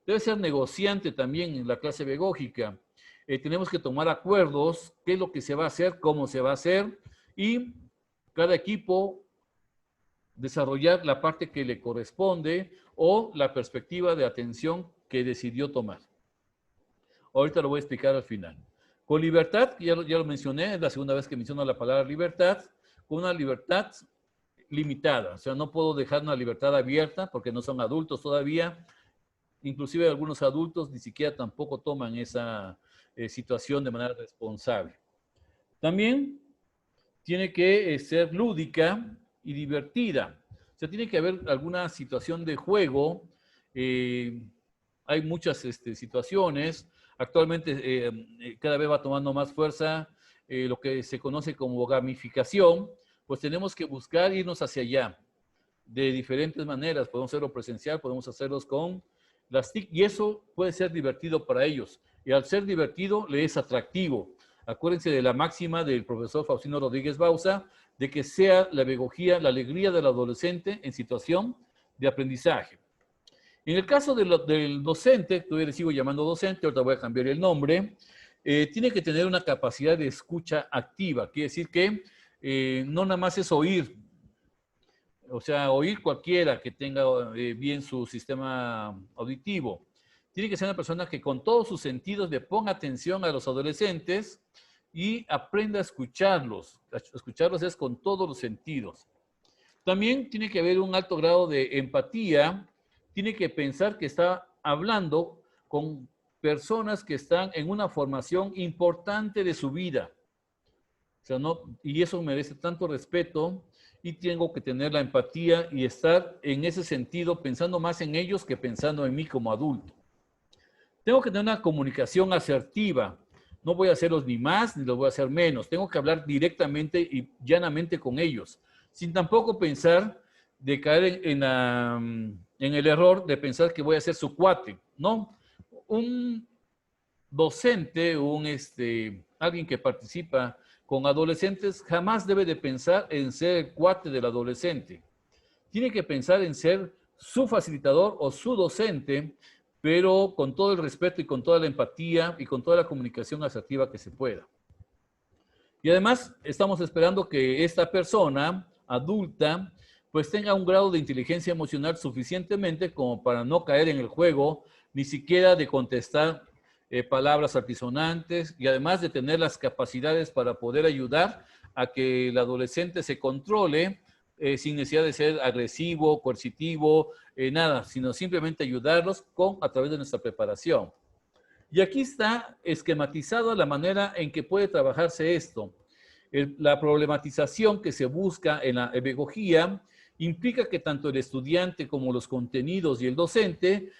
Debe ser negociante también en la clase pedagógica. Tenemos que tomar acuerdos, qué es lo que se va a hacer, cómo se va a hacer, y cada equipo desarrollar la parte que le corresponde o la perspectiva de atención que decidió tomar. Ahorita lo voy a explicar al final. Con libertad, ya lo mencioné, es la segunda vez que menciono la palabra libertad, con una libertad limitada. O sea, no puedo dejar una libertad abierta porque no son adultos todavía. Inclusive algunos adultos ni siquiera tampoco toman esa situación de manera responsable. También tiene que ser lúdica y divertida. O sea, tiene que haber alguna situación de juego. Hay muchas situaciones. Actualmente cada vez va tomando más fuerza lo que se conoce como gamificación. Pues tenemos que buscar irnos hacia allá de diferentes maneras. Podemos hacerlo presencial, podemos hacerlos con las TIC y eso puede ser divertido para ellos. Y al ser divertido, le es atractivo. Acuérdense de la máxima del profesor Faustino Rodríguez Bauza, de que sea la pedagogía, la alegría del adolescente en situación de aprendizaje. En el caso del docente, todavía le sigo llamando docente, ahorita voy a cambiar el nombre, tiene que tener una capacidad de escucha activa. Quiere decir que no nada más es oír, o sea, oír cualquiera que tenga bien su sistema auditivo. Tiene que ser una persona que con todos sus sentidos le ponga atención a los adolescentes y aprenda a escucharlos. Escucharlos es con todos los sentidos. También tiene que haber un alto grado de empatía. Tiene que pensar que está hablando con personas que están en una formación importante de su vida. O sea, y eso merece tanto respeto y tengo que tener la empatía y estar en ese sentido pensando más en ellos que pensando en mí como adulto. Tengo que tener una comunicación asertiva. No voy a hacerlos ni más ni los voy a hacer menos. Tengo que hablar directamente y llanamente con ellos, sin tampoco pensar de caer en el error de pensar que voy a ser su cuate. No, un docente, alguien que participa con adolescentes jamás debe de pensar en ser el cuate del adolescente. Tiene que pensar en ser su facilitador o su docente, pero con todo el respeto y con toda la empatía y con toda la comunicación asertiva que se pueda. Y además estamos esperando que esta persona adulta pues tenga un grado de inteligencia emocional suficientemente como para no caer en el juego, ni siquiera de contestar palabras altisonantes y además de tener las capacidades para poder ayudar a que el adolescente se controle sin necesidad de ser agresivo, coercitivo, nada, sino simplemente ayudarlos a través de nuestra preparación. Y aquí está esquematizado la manera en que puede trabajarse esto. La problematización que se busca en la pedagogía implica que tanto el estudiante como los contenidos y el docente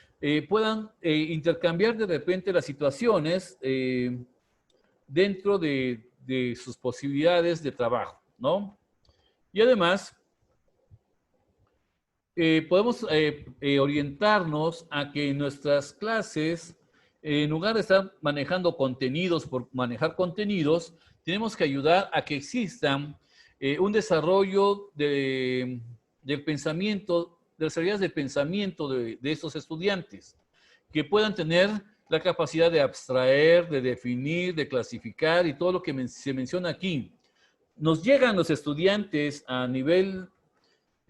puedan intercambiar de repente las situaciones dentro de sus posibilidades de trabajo, ¿no? Y además, podemos orientarnos a que en nuestras clases, en lugar de estar manejando contenidos por manejar contenidos, tenemos que ayudar a que existan un desarrollo del pensamiento, de las habilidades del pensamiento de estos estudiantes, que puedan tener la capacidad de abstraer, de definir, de clasificar y todo lo que se menciona aquí. Nos llegan los estudiantes a nivel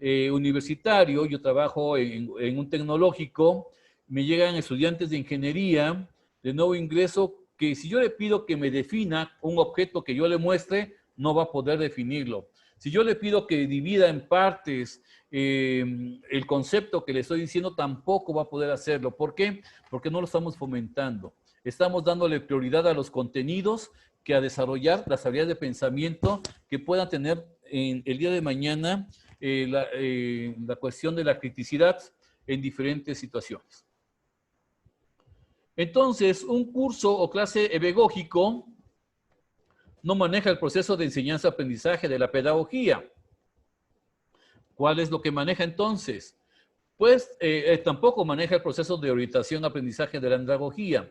universitario, yo trabajo en un tecnológico, me llegan estudiantes de ingeniería de nuevo ingreso que si yo le pido que me defina un objeto que yo le muestre, no va a poder definirlo. Si yo le pido que divida en partes el concepto que le estoy diciendo, tampoco va a poder hacerlo. ¿Por qué? Porque no lo estamos fomentando. Estamos dándole prioridad a los contenidos que a desarrollar las habilidades de pensamiento que puedan tener en el día de mañana la cuestión de la criticidad en diferentes situaciones. Entonces, un curso o clase pedagógico no maneja el proceso de enseñanza-aprendizaje de la pedagogía. ¿Cuál es lo que maneja entonces? Pues tampoco maneja el proceso de orientación-aprendizaje de la andragogía.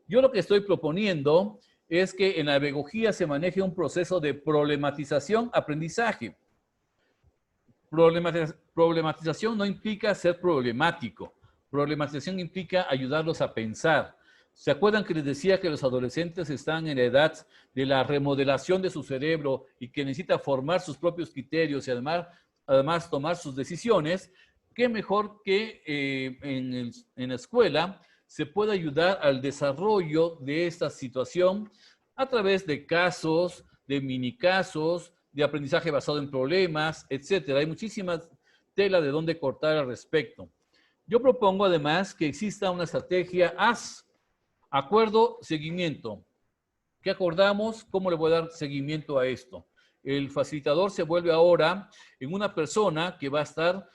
Yo lo que estoy proponiendo es que en la pedagogía se maneje un proceso de problematización-aprendizaje. Problematización no implica ser problemático. Problematización implica ayudarlos a pensar. ¿Se acuerdan que les decía que los adolescentes están en la edad de la remodelación de su cerebro y que necesita formar sus propios criterios y además tomar sus decisiones? ¿Qué mejor que en la escuela se puede ayudar al desarrollo de esta situación a través de casos, de mini casos, de aprendizaje basado en problemas, etcétera? Hay muchísimas tela de dónde cortar al respecto. Yo propongo además que exista una estrategia acuerdo, seguimiento. ¿Qué acordamos? ¿Cómo le voy a dar seguimiento a esto? El facilitador se vuelve ahora en una persona que va a estar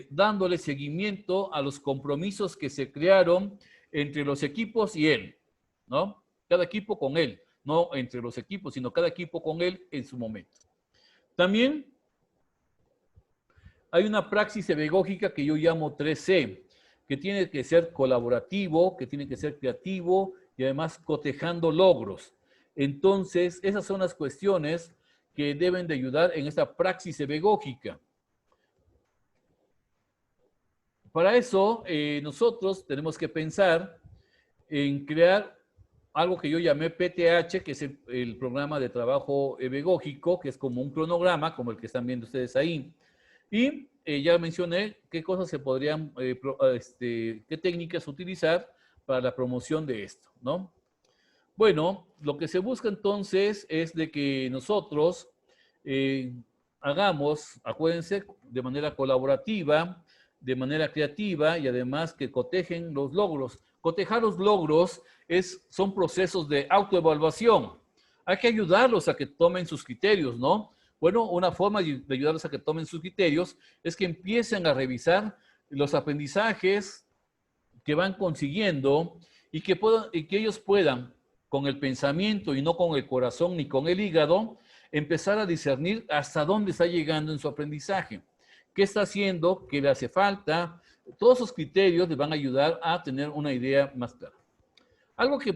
dándole seguimiento a los compromisos que se crearon entre los equipos y él, ¿no? Cada equipo con él, no entre los equipos, sino cada equipo con él en su momento. También hay una praxis pedagógica que yo llamo 3C, que tiene que ser colaborativo, que tiene que ser creativo y además cotejando logros. Entonces, esas son las cuestiones que deben de ayudar en esta praxis pedagógica. Para eso, nosotros tenemos que pensar en crear algo que yo llamé PTH, que es el programa de trabajo pedagógico, que es como un cronograma, como el que están viendo ustedes ahí. Y ya mencioné qué cosas se podrían, qué técnicas utilizar para la promoción de esto, ¿no? Bueno, lo que se busca entonces es de que nosotros hagamos, acuérdense, de manera colaborativa, de manera creativa y además que cotejen los logros. Cotejar los logros son procesos de autoevaluación. Hay que ayudarlos a que tomen sus criterios, ¿no? Bueno, una forma de ayudarlos a que tomen sus criterios es que empiecen a revisar los aprendizajes que van consiguiendo y que ellos puedan, con el pensamiento y no con el corazón ni con el hígado, empezar a discernir hasta dónde está llegando en su aprendizaje. ¿Qué está haciendo? ¿Qué le hace falta? Todos esos criterios les van a ayudar a tener una idea más clara. Algo que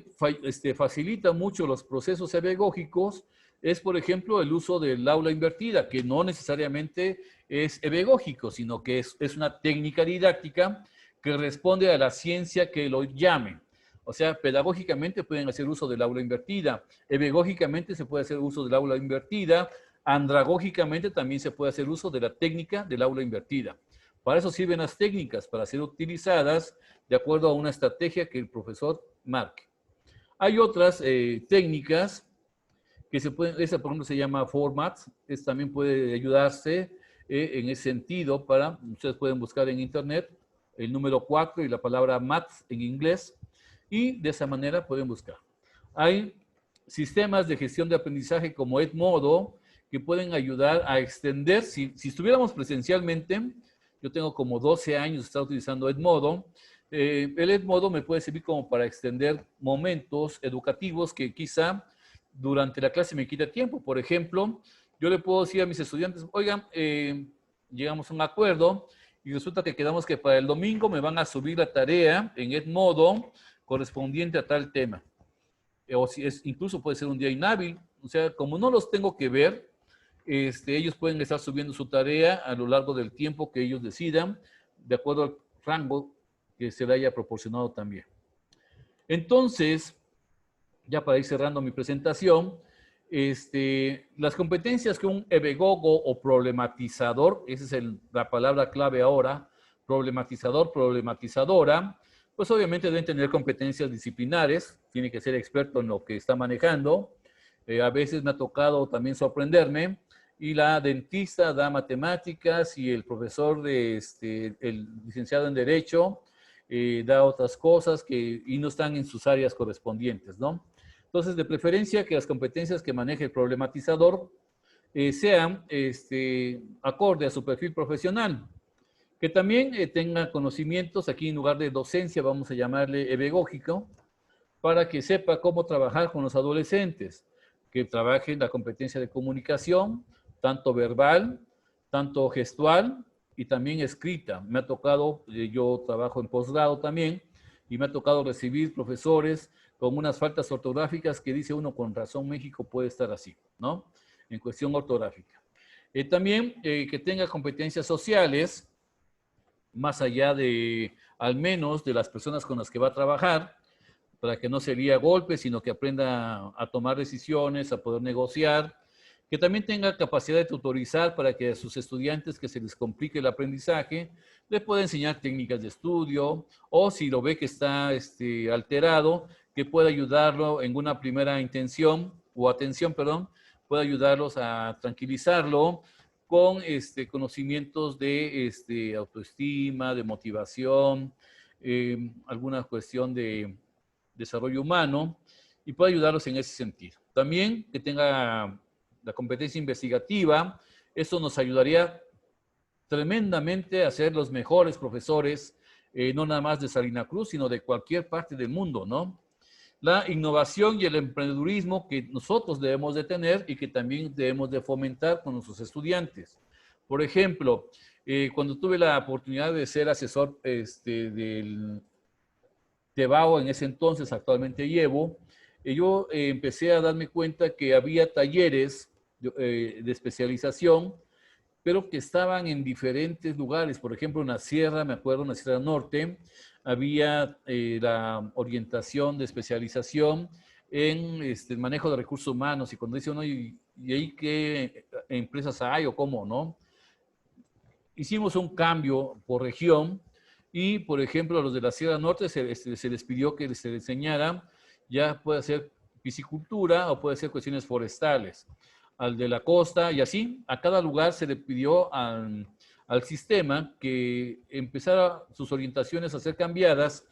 facilita mucho los procesos pedagógicos es, por ejemplo, el uso del aula invertida, que no necesariamente es pedagógico, sino que es una técnica didáctica que responde a la ciencia que lo llame. O sea, pedagógicamente pueden hacer uso del aula invertida, pedagógicamente se puede hacer uso del aula invertida, andragógicamente también se puede hacer uso de la técnica del aula invertida. Para eso sirven las técnicas, para ser utilizadas de acuerdo a una estrategia que el profesor marque. Hay otras técnicas que se pueden, esa por ejemplo se llama formats, también puede ayudarse en ese sentido para, ustedes pueden buscar en internet el número 4 y la palabra maths en inglés y de esa manera pueden buscar. Hay sistemas de gestión de aprendizaje como Edmodo que pueden ayudar a extender, si estuviéramos presencialmente, yo tengo como 12 años de estar utilizando Edmodo, el Edmodo me puede servir como para extender momentos educativos que quizá durante la clase me quita tiempo. Por ejemplo, yo le puedo decir a mis estudiantes, oigan, llegamos a un acuerdo y resulta que quedamos que para el domingo me van a subir la tarea en Edmodo correspondiente a tal tema. O si incluso puede ser un día inhábil. O sea, como no los tengo que ver, ellos pueden estar subiendo su tarea a lo largo del tiempo que ellos decidan, de acuerdo al rango que se le haya proporcionado también. Entonces, ya para ir cerrando mi presentación, las competencias que un pedagogo o problematizador, esa es la palabra clave ahora, problematizador, problematizadora, pues obviamente deben tener competencias disciplinares, tiene que ser experto en lo que está manejando. A veces me ha tocado también sorprenderme, y la dentista da matemáticas y el profesor, el licenciado en Derecho, da otras cosas y no están en sus áreas correspondientes, ¿no? Entonces, de preferencia que las competencias que maneje el problematizador sean acorde a su perfil profesional. Que también tenga conocimientos, aquí en lugar de docencia vamos a llamarle pedagógico, para que sepa cómo trabajar con los adolescentes, que trabaje en la competencia de comunicación, tanto verbal, tanto gestual y también escrita. Me ha tocado, yo trabajo en posgrado también, y me ha tocado recibir profesores con unas faltas ortográficas que dice uno, con razón México puede estar así, ¿no? En cuestión ortográfica. También que tenga competencias sociales, más allá de, al menos, de las personas con las que va a trabajar, para que no se líe a golpes, sino que aprenda a tomar decisiones, a poder negociar, que también tenga capacidad de tutorizar para que a sus estudiantes que se les complique el aprendizaje, les pueda enseñar técnicas de estudio, o si lo ve que está alterado, que pueda ayudarlo en una primera intención o atención, perdón, pueda ayudarlos a tranquilizarlo con conocimientos de autoestima, de motivación, alguna cuestión de desarrollo humano, y pueda ayudarlos en ese sentido. También que tenga la competencia investigativa, eso nos ayudaría tremendamente a ser los mejores profesores, no nada más de Salina Cruz, sino de cualquier parte del mundo, ¿no? La innovación y el emprendedurismo que nosotros debemos de tener y que también debemos de fomentar con nuestros estudiantes. Por ejemplo, cuando tuve la oportunidad de ser asesor del TEBAO en ese entonces, actualmente llevo, yo empecé a darme cuenta que había talleres de especialización, pero que estaban en diferentes lugares. Por ejemplo, en la sierra, me acuerdo, en la Sierra Norte, había la orientación de especialización en el manejo de recursos humanos. Y cuando dice uno, ¿y ahí qué empresas hay o cómo, no? Hicimos un cambio por región y, por ejemplo, a los de la Sierra Norte se les pidió que se les enseñara, ya puede ser piscicultura o puede ser cuestiones forestales. Al de la costa y así, a cada lugar se le pidió al sistema que empezara sus orientaciones a ser cambiadas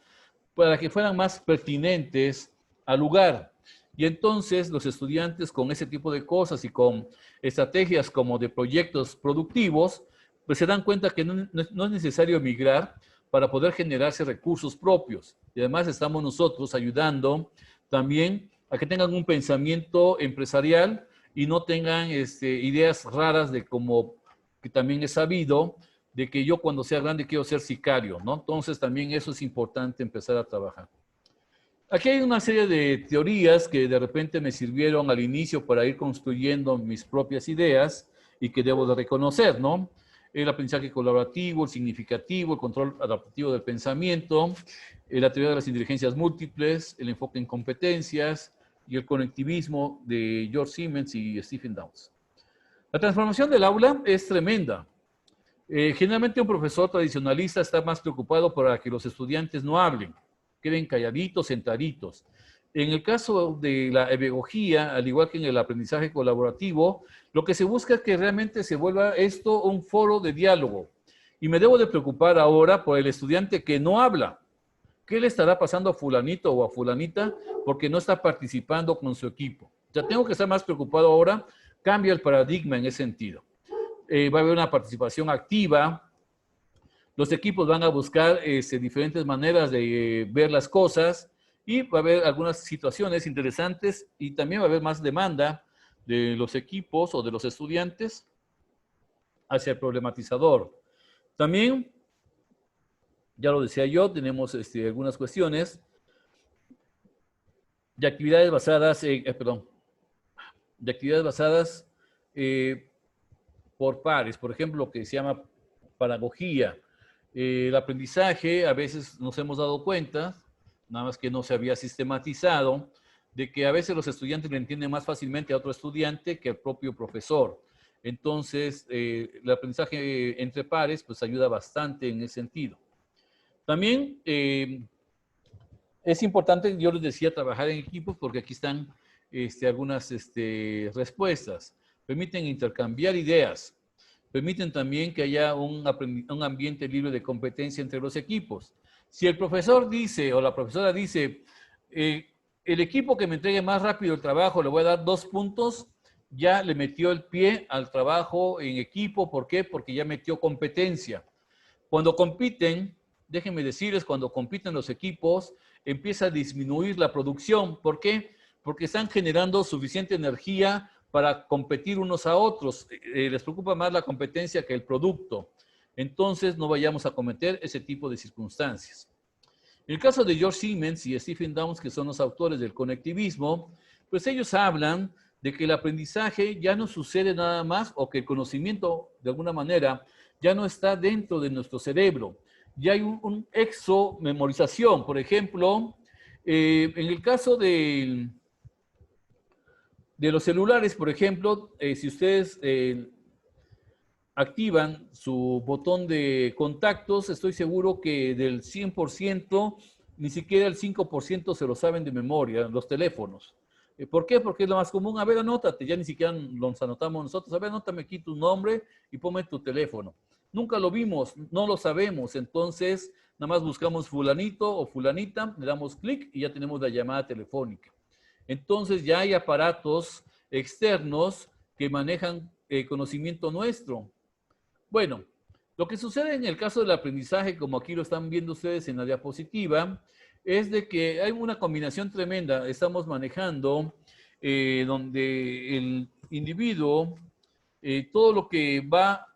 para que fueran más pertinentes al lugar. Y entonces los estudiantes con ese tipo de cosas y con estrategias como de proyectos productivos, pues se dan cuenta que no es necesario emigrar para poder generarse recursos propios. Y además estamos nosotros ayudando también a que tengan un pensamiento empresarial y no tengan ideas raras de como que también es sabido de que yo cuando sea grande quiero ser sicario, ¿no? Entonces también eso es importante empezar a trabajar. Aquí hay una serie de teorías que de repente me sirvieron al inicio para ir construyendo mis propias ideas y que debo de reconocer, ¿no? El aprendizaje colaborativo, el significativo, el control adaptativo del pensamiento, la teoría de las inteligencias múltiples, el enfoque en competencias y el conectivismo de George Siemens y Stephen Downes. La transformación del aula es tremenda. Generalmente un profesor tradicionalista está más preocupado para que los estudiantes no hablen, queden calladitos, sentaditos. En el caso de la pedagogía, al igual que en el aprendizaje colaborativo, lo que se busca es que realmente se vuelva esto un foro de diálogo. Y me debo de preocupar ahora por el estudiante que no habla. ¿Qué le estará pasando a fulanito o a fulanita porque no está participando con su equipo? Ya tengo que estar más preocupado ahora. Cambia el paradigma en ese sentido. Va a haber una participación activa. Los equipos van a buscar diferentes maneras de ver las cosas y va a haber algunas situaciones interesantes y también va a haber más demanda de los equipos o de los estudiantes hacia el problematizador. También, ya lo decía yo, tenemos algunas cuestiones de actividades basadas por pares, por ejemplo, lo que se llama pedagogía. El aprendizaje, a veces nos hemos dado cuenta, nada más que no se había sistematizado, de que a veces los estudiantes le entienden más fácilmente a otro estudiante que al propio profesor. Entonces, el aprendizaje entre pares, pues ayuda bastante en ese sentido. También es importante, yo les decía, trabajar en equipos porque aquí están algunas respuestas. Permiten intercambiar ideas. Permiten también que haya un ambiente libre de competencia entre los equipos. Si el profesor dice o la profesora dice, el equipo que me entregue más rápido el trabajo le voy a dar 2 puntos, ya le metió el pie al trabajo en equipo. ¿Por qué? Porque ya metió competencia. Cuando compiten, déjenme decirles, cuando compiten los equipos, empieza a disminuir la producción. ¿Por qué? Porque están generando suficiente energía para competir unos a otros. Les preocupa más la competencia que el producto. Entonces, no vayamos a cometer ese tipo de circunstancias. En el caso de George Siemens y Stephen Downes, que son los autores del conectivismo, pues ellos hablan de que el aprendizaje ya no sucede nada más o que el conocimiento, de alguna manera, ya no está dentro de nuestro cerebro. Ya hay un exo-memorización. Por ejemplo, En el caso de los celulares, por ejemplo, si ustedes activan su botón de contactos, estoy seguro que del 100%, ni siquiera el 5% se lo saben de memoria, los teléfonos. ¿Por qué? Porque es lo más común. A ver, anótate, ya ni siquiera los anotamos nosotros. A ver, anótame aquí tu nombre y ponme tu teléfono. Nunca lo vimos, no lo sabemos, entonces nada más buscamos fulanito o fulanita, le damos clic y ya tenemos la llamada telefónica. Entonces ya hay aparatos externos que manejan conocimiento nuestro. Bueno, lo que sucede en el caso del aprendizaje, como aquí lo están viendo ustedes en la diapositiva, es de que hay una combinación tremenda. Estamos manejando donde el individuo, todo lo que va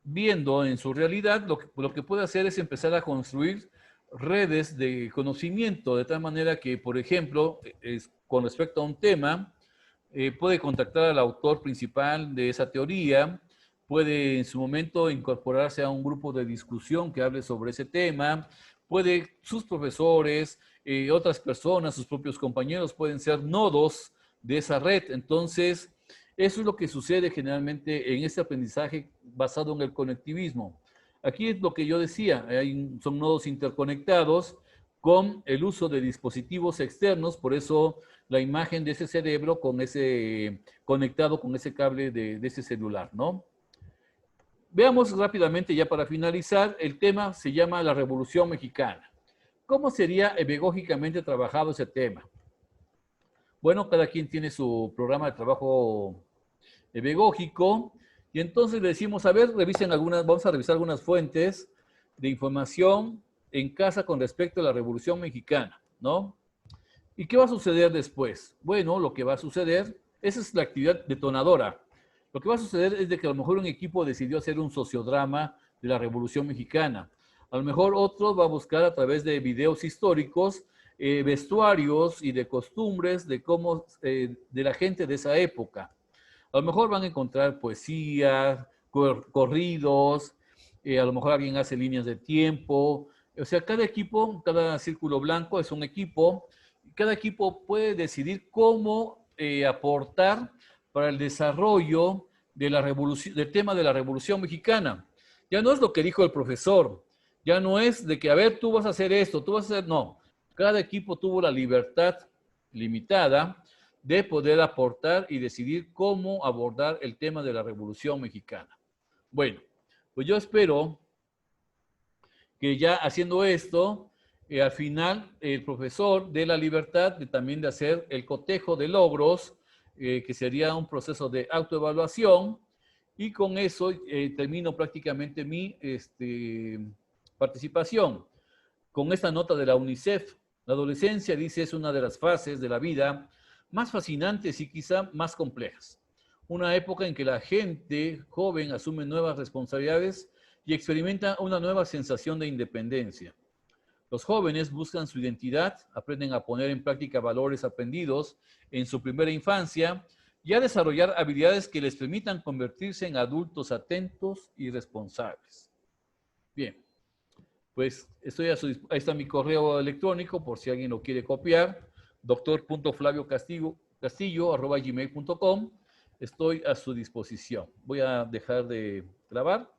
viendo en su realidad, lo que puede hacer es empezar a construir redes de conocimiento, de tal manera que, por ejemplo, con respecto a un tema, puede contactar al autor principal de esa teoría, puede en su momento incorporarse a un grupo de discusión que hable sobre ese tema, puede sus profesores, otras personas, sus propios compañeros pueden ser nodos de esa red. Entonces, eso es lo que sucede generalmente en este aprendizaje basado en el conectivismo. Aquí es lo que yo decía, son nodos interconectados con el uso de dispositivos externos, por eso la imagen de ese cerebro con ese conectado con ese cable de ese celular, ¿no? Veamos rápidamente ya para finalizar, el tema se llama la Revolución Mexicana. ¿Cómo sería pedagógicamente trabajado ese tema? Bueno, cada quien tiene su programa de trabajo pedagógico y entonces le decimos, a ver, vamos a revisar algunas fuentes de información en casa con respecto a la Revolución Mexicana, ¿no? ¿Y qué va a suceder después? Bueno, lo que va a suceder, esa es la actividad detonadora. Lo que va a suceder es de que a lo mejor un equipo decidió hacer un sociodrama de la Revolución Mexicana. A lo mejor otro va a buscar a través de videos históricos, vestuarios y de costumbres de cómo, de la gente de esa época. A lo mejor van a encontrar poesía, corridos, a lo mejor alguien hace líneas de tiempo. O sea, cada equipo, cada círculo blanco es un equipo. Cada equipo puede decidir cómo aportar para el desarrollo de la revolución, del tema de la Revolución Mexicana. Ya no es lo que dijo el profesor, ya no es de que, a ver, tú vas a hacer esto, tú vas a hacer, no. Cada equipo tuvo la libertad limitada de poder aportar y decidir cómo abordar el tema de la Revolución Mexicana. Bueno, pues yo espero que ya haciendo esto, al final el profesor dé la libertad también de hacer el cotejo de logros, que sería un proceso de autoevaluación, y con eso termino prácticamente mi participación. Con esta nota de la UNICEF, la adolescencia, dice, es una de las fases de la vida más fascinantes y quizá más complejas. Una época en que la gente joven asume nuevas responsabilidades y experimenta una nueva sensación de independencia. Los jóvenes buscan su identidad, aprenden a poner en práctica valores aprendidos en su primera infancia y a desarrollar habilidades que les permitan convertirse en adultos atentos y responsables. Bien, pues ahí está mi correo electrónico por si alguien lo quiere copiar, doctor.flaviocastillo@gmail.com. Estoy a su disposición. Voy a dejar de grabar